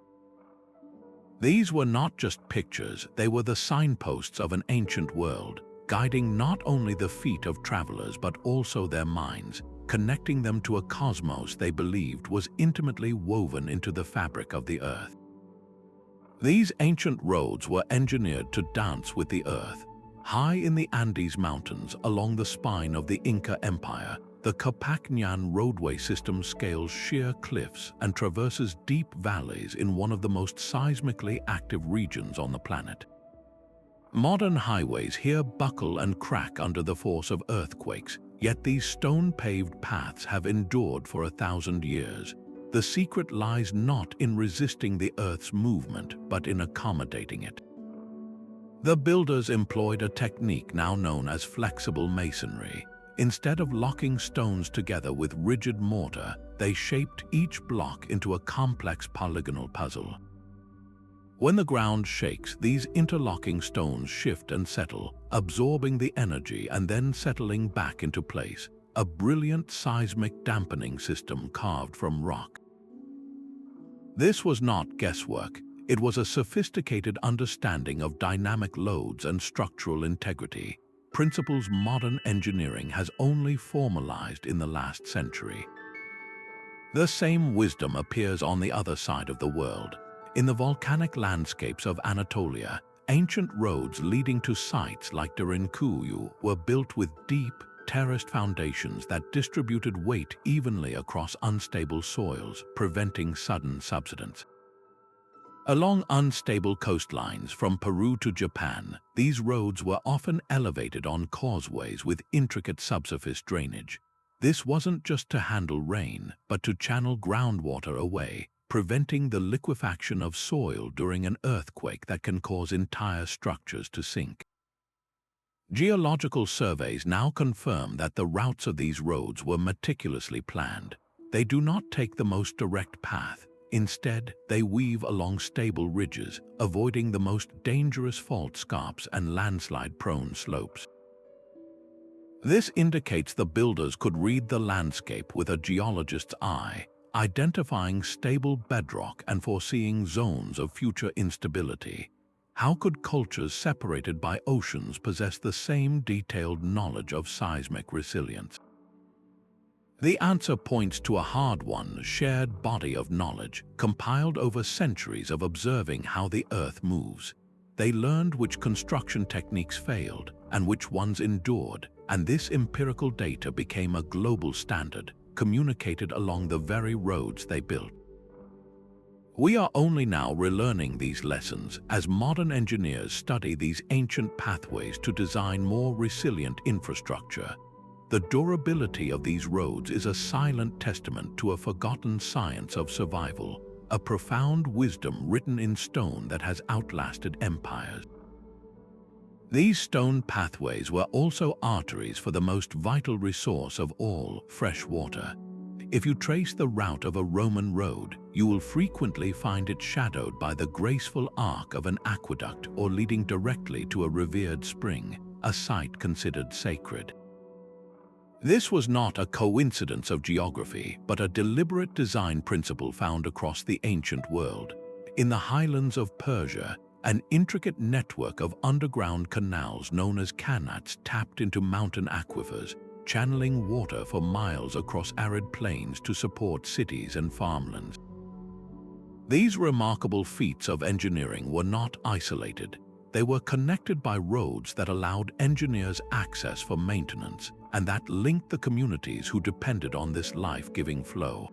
These were not just pictures, they were the signposts of an ancient world, guiding not only the feet of travelers but also their minds, connecting them to a cosmos they believed was intimately woven into the fabric of the earth. These ancient roads were engineered to dance with the earth. High in the Andes Mountains, along the spine of the Inca Empire, the Capacñan roadway system scales sheer cliffs and traverses deep valleys in one of the most seismically active regions on the planet. Modern highways here buckle and crack under the force of earthquakes, yet these stone-paved paths have endured for 1,000 years. The secret lies not in resisting the Earth's movement, but in accommodating it. The builders employed a technique now known as flexible masonry. Instead of locking stones together with rigid mortar, they shaped each block into a complex polygonal puzzle. When the ground shakes, these interlocking stones shift and settle, absorbing the energy and then settling back into place, a brilliant seismic dampening system carved from rock. This was not guesswork. It was a sophisticated understanding of dynamic loads and structural integrity, principles modern engineering has only formalized in the last century. The same wisdom appears on the other side of the world. In the volcanic landscapes of Anatolia, ancient roads leading to sites like Derinkuyu were built with deep, terraced foundations that distributed weight evenly across unstable soils, preventing sudden subsidence. Along unstable coastlines from Peru to Japan, these roads were often elevated on causeways with intricate subsurface drainage. This wasn't just to handle rain, but to channel groundwater away, preventing the liquefaction of soil during an earthquake that can cause entire structures to sink. Geological surveys now confirm that the routes of these roads were meticulously planned. They do not take the most direct path. Instead, they weave along stable ridges, avoiding the most dangerous fault scarps and landslide-prone slopes. This indicates the builders could read the landscape with a geologist's eye, identifying stable bedrock and foreseeing zones of future instability. How could cultures separated by oceans possess the same detailed knowledge of seismic resilience? The answer points to a hard-won, shared body of knowledge, compiled over centuries of observing how the Earth moves. They learned which construction techniques failed and which ones endured, and this empirical data became a global standard, communicated along the very roads they built. We are only now relearning these lessons as modern engineers study these ancient pathways to design more resilient infrastructure. The durability of these roads is a silent testament to a forgotten science of survival, a profound wisdom written in stone that has outlasted empires. These stone pathways were also arteries for the most vital resource of all, fresh water. If you trace the route of a Roman road, you will frequently find it shadowed by the graceful arc of an aqueduct or leading directly to a revered spring, a site considered sacred. This was not a coincidence of geography, but a deliberate design principle found across the ancient world. In the highlands of Persia, an intricate network of underground canals known as qanats tapped into mountain aquifers, channeling water for miles across arid plains to support cities and farmlands. These remarkable feats of engineering were not isolated. They were connected by roads that allowed engineers access for maintenance, and that linked the communities who depended on this life-giving flow.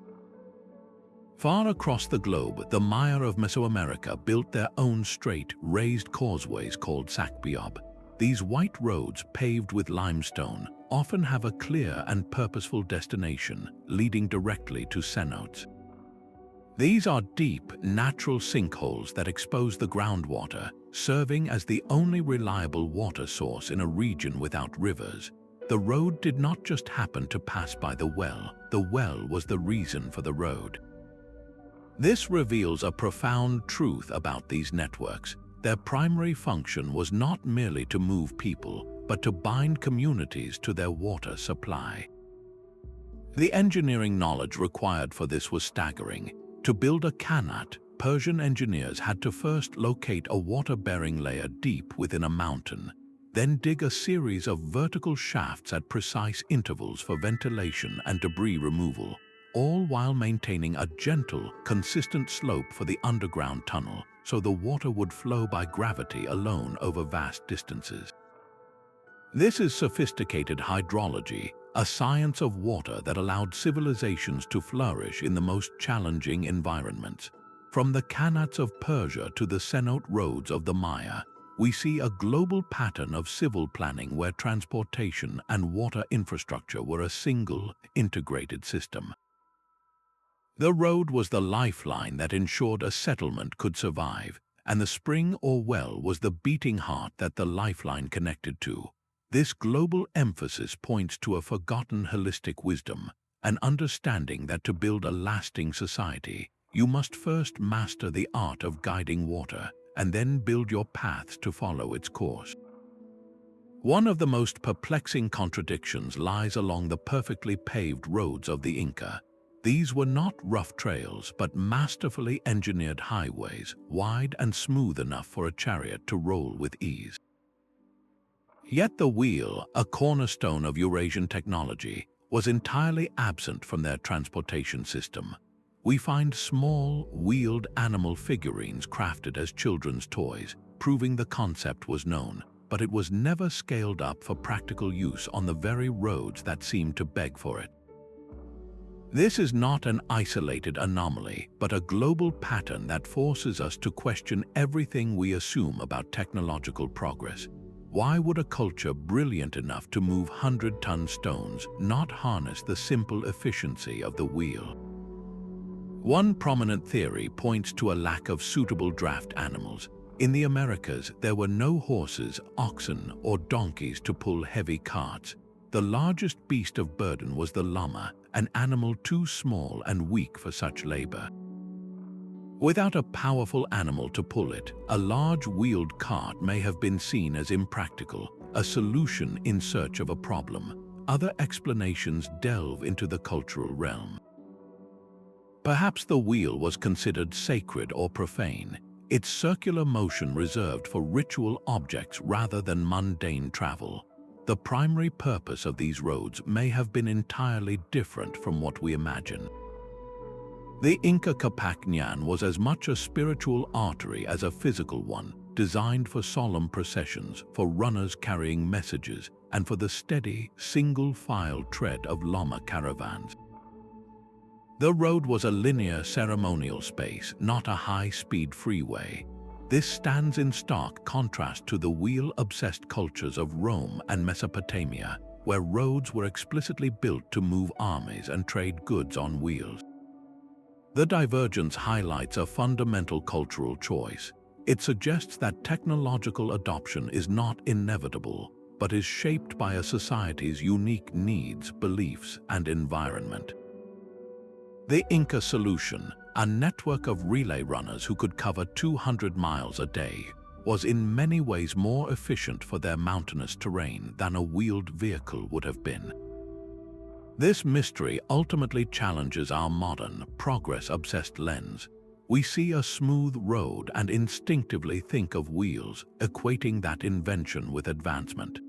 Far across the globe, the Maya of Mesoamerica built their own straight, raised causeways called sakbiob. These white roads, paved with limestone, often have a clear and purposeful destination, leading directly to cenotes. These are deep, natural sinkholes that expose the groundwater, serving as the only reliable water source in a region without rivers. The road did not just happen to pass by the well was the reason for the road. This reveals a profound truth about these networks. Their primary function was not merely to move people, but to bind communities to their water supply. The engineering knowledge required for this was staggering. To build a qanat, Persian engineers had to first locate a water-bearing layer deep within a mountain, then dig a series of vertical shafts at precise intervals for ventilation and debris removal, all while maintaining a gentle, consistent slope for the underground tunnel so the water would flow by gravity alone over vast distances. This is sophisticated hydrology, a science of water that allowed civilizations to flourish in the most challenging environments. From the qanats of Persia to the cenote roads of the Maya, we see a global pattern of civil planning where transportation and water infrastructure were a single, integrated system. The road was the lifeline that ensured a settlement could survive, and the spring or well was the beating heart that the lifeline connected to. This global emphasis points to a forgotten holistic wisdom, an understanding that to build a lasting society, you must first master the art of guiding water, and then build your paths to follow its course. One of the most perplexing contradictions lies along the perfectly paved roads of the Inca. These were not rough trails, but masterfully engineered highways, wide and smooth enough for a chariot to roll with ease. Yet the wheel, a cornerstone of Eurasian technology, was entirely absent from their transportation system. We find small, wheeled animal figurines crafted as children's toys, proving the concept was known, but it was never scaled up for practical use on the very roads that seemed to beg for it. This is not an isolated anomaly, but a global pattern that forces us to question everything we assume about technological progress. Why would a culture brilliant enough to move 100-ton stones not harness the simple efficiency of the wheel? One prominent theory points to a lack of suitable draft animals. In the Americas, there were no horses, oxen, or donkeys to pull heavy carts. The largest beast of burden was the llama, an animal too small and weak for such labor. Without a powerful animal to pull it, a large wheeled cart may have been seen as impractical, a solution in search of a problem. Other explanations delve into the cultural realm. Perhaps the wheel was considered sacred or profane, its circular motion reserved for ritual objects rather than mundane travel. The primary purpose of these roads may have been entirely different from what we imagine. The Inca Capac Ñan was as much a spiritual artery as a physical one, designed for solemn processions, for runners carrying messages, and for the steady, single-file tread of llama caravans. The road was a linear ceremonial space, not a high-speed freeway. This stands in stark contrast to the wheel-obsessed cultures of Rome and Mesopotamia, where roads were explicitly built to move armies and trade goods on wheels. The divergence highlights a fundamental cultural choice. It suggests that technological adoption is not inevitable, but is shaped by a society's unique needs, beliefs, and environment. The Inca solution, a network of relay runners who could cover 200 miles a day, was in many ways more efficient for their mountainous terrain than a wheeled vehicle would have been. This mystery ultimately challenges our modern, progress-obsessed lens. We see a smooth road and instinctively think of wheels, equating that invention with advancement.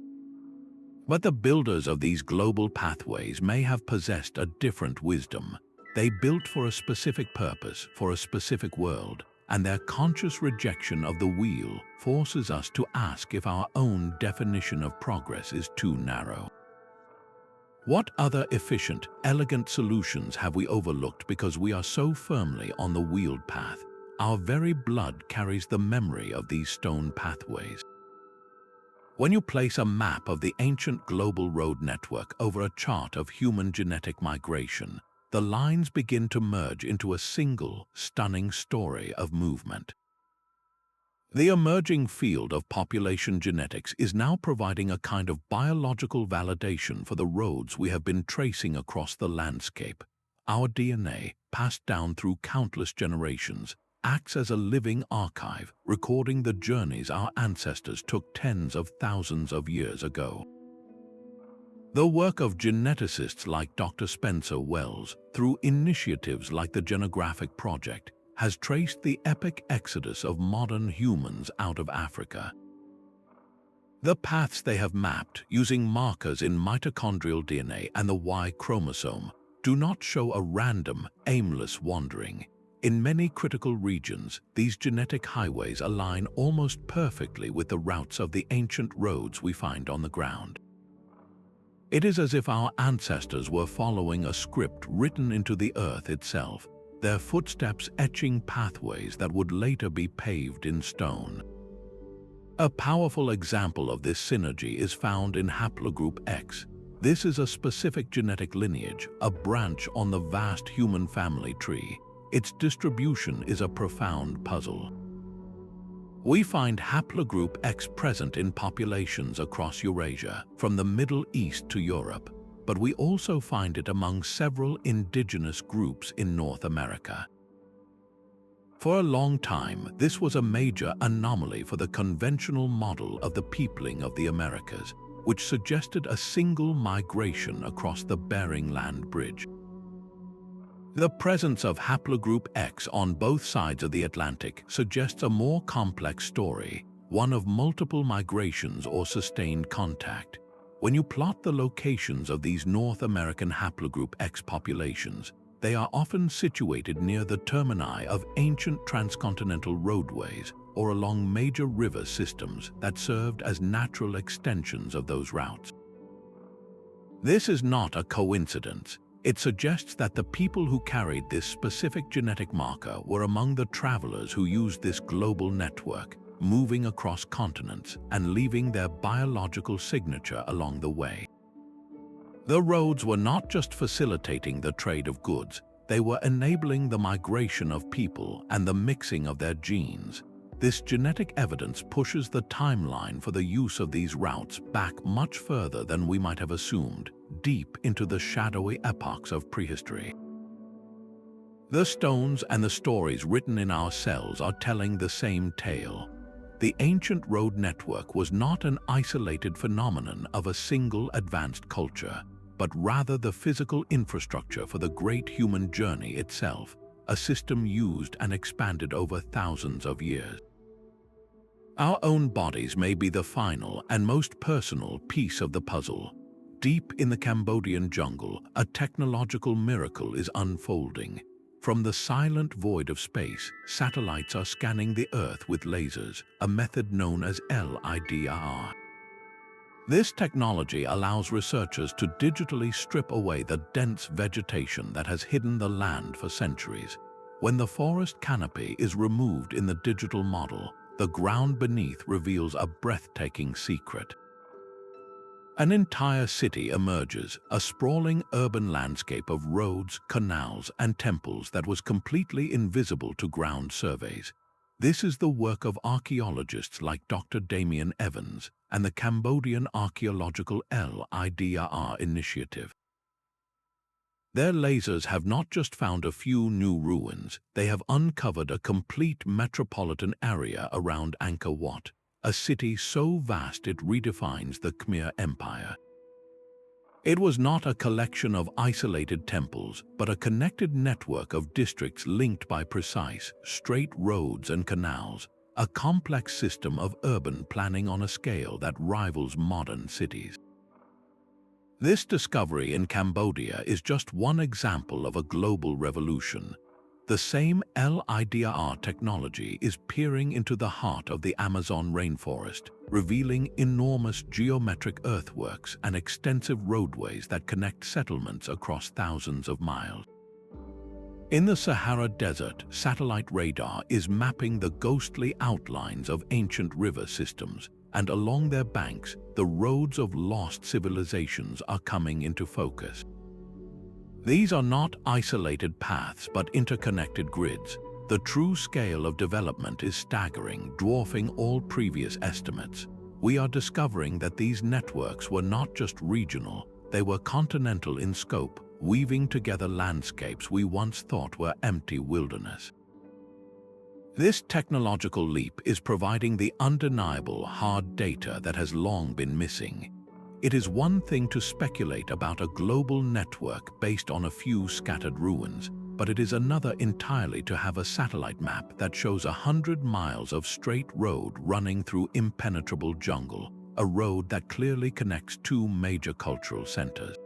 But the builders of these global pathways may have possessed a different wisdom. They built for a specific purpose, for a specific world, and their conscious rejection of the wheel forces us to ask if our own definition of progress is too narrow. What other efficient, elegant solutions have we overlooked because we are so firmly on the wheeled path? Our very blood carries the memory of these stone pathways. When you place a map of the ancient global road network over a chart of human genetic migration, the lines begin to merge into a single, stunning story of movement. The emerging field of population genetics is now providing a kind of biological validation for the roads we have been tracing across the landscape. Our DNA, passed down through countless generations, acts as a living archive, recording the journeys our ancestors took tens of thousands of years ago. The work of geneticists like Dr. Spencer Wells, through initiatives like the Genographic Project, has traced the epic exodus of modern humans out of Africa. The paths they have mapped, using markers in mitochondrial DNA and the Y chromosome, do not show a random, aimless wandering. In many critical regions, these genetic highways align almost perfectly with the routes of the ancient roads we find on the ground. It is as if our ancestors were following a script written into the earth itself, their footsteps etching pathways that would later be paved in stone. A powerful example of this synergy is found in Haplogroup X. This is a specific genetic lineage, a branch on the vast human family tree. Its distribution is a profound puzzle. We find Haplogroup X present in populations across Eurasia, from the Middle East to Europe, but we also find it among several indigenous groups in North America. For a long time, this was a major anomaly for the conventional model of the peopling of the Americas, which suggested a single migration across the Bering Land Bridge. The presence of Haplogroup X on both sides of the Atlantic suggests a more complex story, one of multiple migrations or sustained contact. When you plot the locations of these North American Haplogroup X populations, they are often situated near the termini of ancient transcontinental roadways or along major river systems that served as natural extensions of those routes. This is not a coincidence. It suggests that the people who carried this specific genetic marker were among the travelers who used this global network, moving across continents and leaving their biological signature along the way. The roads were not just facilitating the trade of goods, they were enabling the migration of people and the mixing of their genes. This genetic evidence pushes the timeline for the use of these routes back much further than we might have assumed, deep into the shadowy epochs of prehistory. The stones and the stories written in our cells are telling the same tale. The ancient road network was not an isolated phenomenon of a single advanced culture, but rather the physical infrastructure for the great human journey itself, a system used and expanded over thousands of years. Our own bodies may be the final and most personal piece of the puzzle. Deep in the Cambodian jungle, a technological miracle is unfolding. From the silent void of space, satellites are scanning the Earth with lasers, a method known as LIDAR. This technology allows researchers to digitally strip away the dense vegetation that has hidden the land for centuries. When the forest canopy is removed in the digital model, the ground beneath reveals a breathtaking secret. An entire city emerges, a sprawling urban landscape of roads, canals, and temples that was completely invisible to ground surveys. This is the work of archaeologists like Dr. Damien Evans and the Cambodian Archaeological LIDAR initiative. Their lasers have not just found a few new ruins, they have uncovered a complete metropolitan area around Angkor Wat, a city so vast it redefines the Khmer Empire. It was not a collection of isolated temples, but a connected network of districts linked by precise, straight roads and canals, a complex system of urban planning on a scale that rivals modern cities. This discovery in Cambodia is just one example of a global revolution. The same LIDAR technology is peering into the heart of the Amazon rainforest, revealing enormous geometric earthworks and extensive roadways that connect settlements across thousands of miles. In the Sahara Desert, satellite radar is mapping the ghostly outlines of ancient river systems, and along their banks, the roads of lost civilizations are coming into focus. These are not isolated paths but interconnected grids. The true scale of development is staggering, dwarfing all previous estimates. We are discovering that these networks were not just regional, they were continental in scope, weaving together landscapes we once thought were empty wilderness. This technological leap is providing the undeniable hard data that has long been missing. It is one thing to speculate about a global network based on a few scattered ruins, but it is another entirely to have a satellite map that shows 100 miles of straight road running through impenetrable jungle, a road that clearly connects two major cultural centers.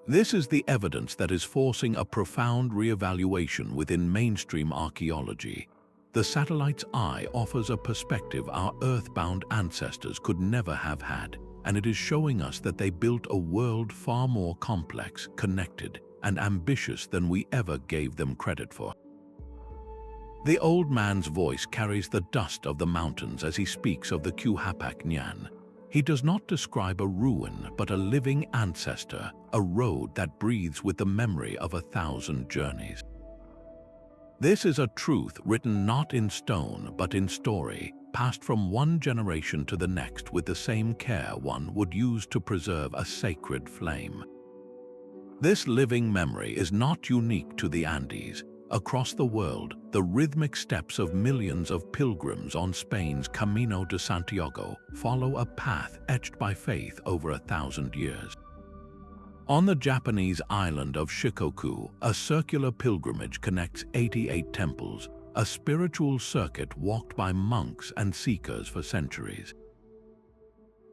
This is the evidence that is forcing a profound reevaluation within mainstream archaeology. The satellite's eye offers a perspective our earthbound ancestors could never have had, and it is showing us that they built a world far more complex, connected, and ambitious than we ever gave them credit for. The old man's voice carries the dust of the mountains as he speaks of the Quhapak Nyan. He does not describe a ruin, but a living ancestor, a road that breathes with the memory of 1,000 journeys. This is a truth written not in stone, but in story, passed from one generation to the next with the same care one would use to preserve a sacred flame. This living memory is not unique to the Andes. Across the world, the rhythmic steps of millions of pilgrims on Spain's Camino de Santiago follow a path etched by faith over 1,000 years. On the Japanese island of Shikoku, a circular pilgrimage connects 88 temples, a spiritual circuit walked by monks and seekers for centuries.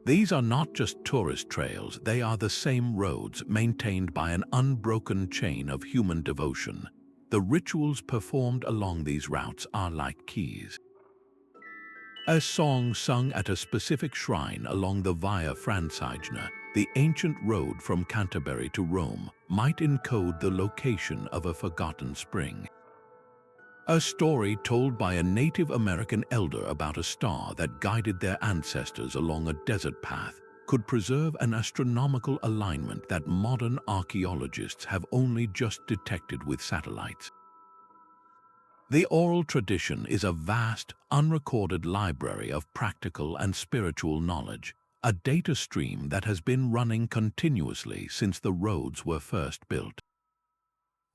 These are not just tourist trails, they are the same roads maintained by an unbroken chain of human devotion. The rituals performed along these routes are like keys. A song sung at a specific shrine along the Via Francigena, the ancient road from Canterbury to Rome, might encode the location of a forgotten spring. A story told by a Native American elder about a star that guided their ancestors along a desert path could preserve an astronomical alignment that modern archaeologists have only just detected with satellites. The oral tradition is a vast, unrecorded library of practical and spiritual knowledge, a data stream that has been running continuously since the roads were first built.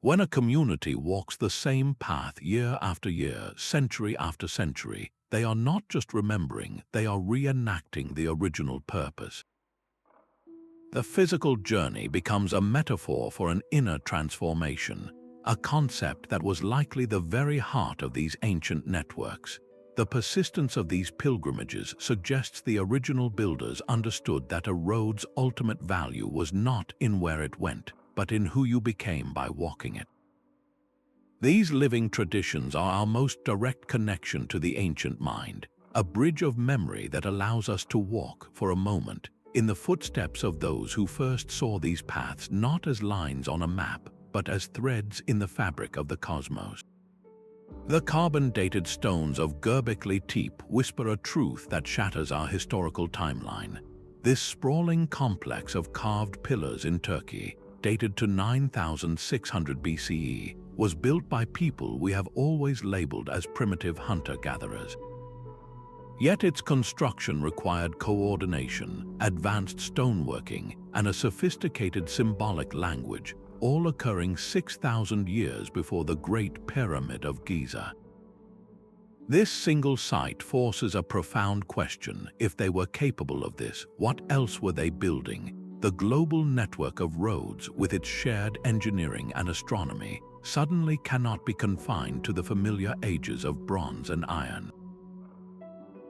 When a community walks the same path year after year, century after century, they are not just remembering, they are reenacting the original purpose. The physical journey becomes a metaphor for an inner transformation, a concept that was likely the very heart of these ancient networks. The persistence of these pilgrimages suggests the original builders understood that a road's ultimate value was not in where it went, but in who you became by walking it. These living traditions are our most direct connection to the ancient mind, a bridge of memory that allows us to walk, for a moment, in the footsteps of those who first saw these paths not as lines on a map, but as threads in the fabric of the cosmos. The carbon-dated stones of Göbekli Tepe whisper a truth that shatters our historical timeline. This sprawling complex of carved pillars in Turkey, dated to 9,600 BCE, was built by people we have always labeled as primitive hunter-gatherers. Yet its construction required coordination, advanced stoneworking, and a sophisticated symbolic language, all occurring 6,000 years before the Great Pyramid of Giza. This single site forces a profound question. If they were capable of this, what else were they building? The global network of roads, with its shared engineering and astronomy, suddenly cannot be confined to the familiar ages of bronze and iron.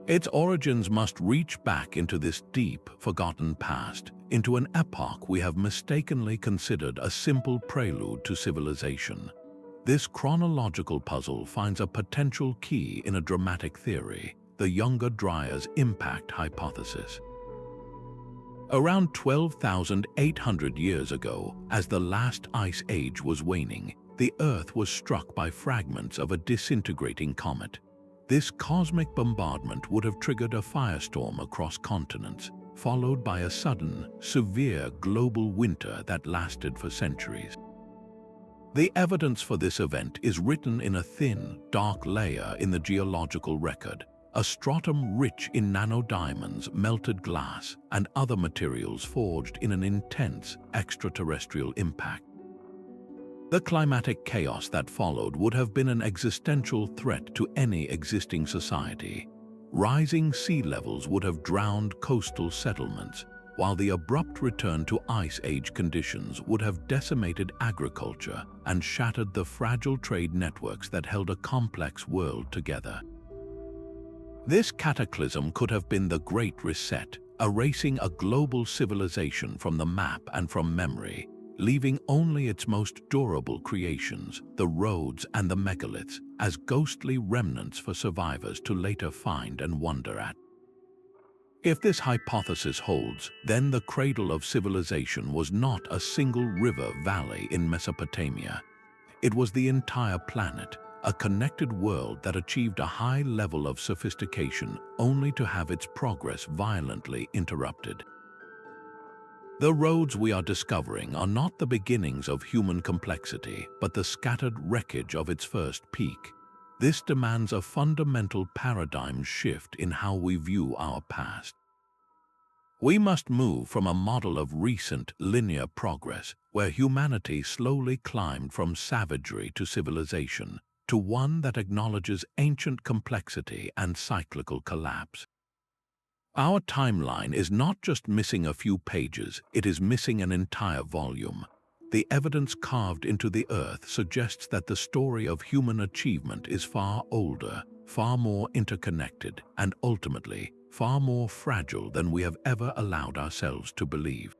Its origins must reach back into this deep, forgotten past, into an epoch we have mistakenly considered a simple prelude to civilization. This chronological puzzle finds a potential key in a dramatic theory, the Younger Dryas impact hypothesis. Around 12,800 years ago, as the last ice age was waning, the Earth was struck by fragments of a disintegrating comet. This cosmic bombardment would have triggered a firestorm across continents, followed by a sudden, severe global winter that lasted for centuries. The evidence for this event is written in a thin, dark layer in the geological record, a stratum rich in nanodiamonds, melted glass, and other materials forged in an intense extraterrestrial impact. The climatic chaos that followed would have been an existential threat to any existing society. Rising sea levels would have drowned coastal settlements, while the abrupt return to Ice Age conditions would have decimated agriculture and shattered the fragile trade networks that held a complex world together. This cataclysm could have been the Great Reset, erasing a global civilization from the map and from memory, leaving only its most durable creations, the roads and the megaliths, as ghostly remnants for survivors to later find and wonder at. If this hypothesis holds, then the cradle of civilization was not a single river valley in Mesopotamia. It was the entire planet, a connected world that achieved a high level of sophistication only to have its progress violently interrupted. The roads we are discovering are not the beginnings of human complexity, but the scattered wreckage of its first peak. This demands a fundamental paradigm shift in how we view our past. We must move from a model of recent, linear progress, where humanity slowly climbed from savagery to civilization, to one that acknowledges ancient complexity and cyclical collapse. Our timeline is not just missing a few pages, it is missing an entire volume. The evidence carved into the earth suggests that the story of human achievement is far older, far more interconnected, and ultimately, far more fragile than we have ever allowed ourselves to believe.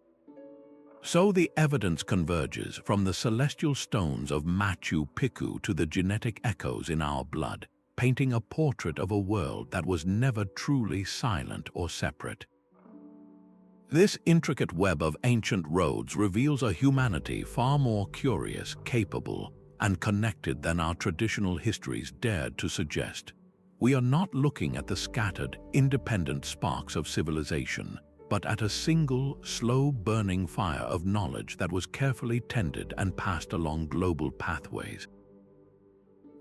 So the evidence converges from the celestial stones of Machu Picchu to the genetic echoes in our blood, painting a portrait of a world that was never truly silent or separate. This intricate web of ancient roads reveals a humanity far more curious, capable, and connected than our traditional histories dared to suggest. We are not looking at the scattered, independent sparks of civilization, but at a single, slow-burning fire of knowledge that was carefully tended and passed along global pathways.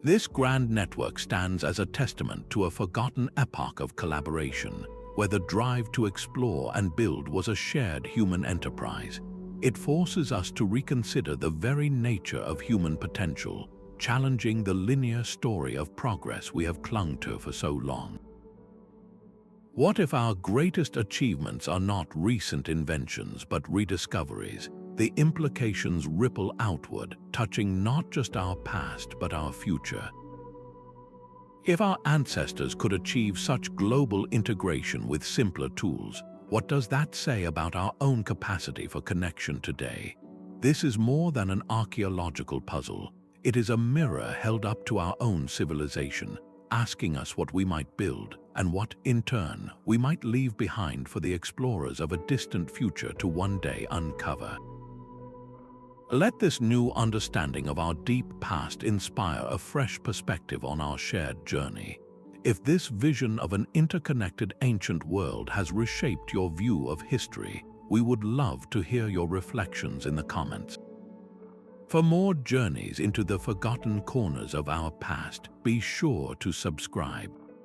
This grand network stands as a testament to a forgotten epoch of collaboration, where the drive to explore and build was a shared human enterprise. It forces us to reconsider the very nature of human potential, challenging the linear story of progress we have clung to for so long. What if our greatest achievements are not recent inventions but rediscoveries? The implications ripple outward, touching not just our past but our future. If our ancestors could achieve such global integration with simpler tools, what does that say about our own capacity for connection today? This is more than an archaeological puzzle. It is a mirror held up to our own civilization, asking us what we might build and what, in turn, we might leave behind for the explorers of a distant future to one day uncover. Let this new understanding of our deep past inspire a fresh perspective on our shared journey. If this vision of an interconnected ancient world has reshaped your view of history, we would love to hear your reflections in the comments. For more journeys into the forgotten corners of our past, be sure to subscribe.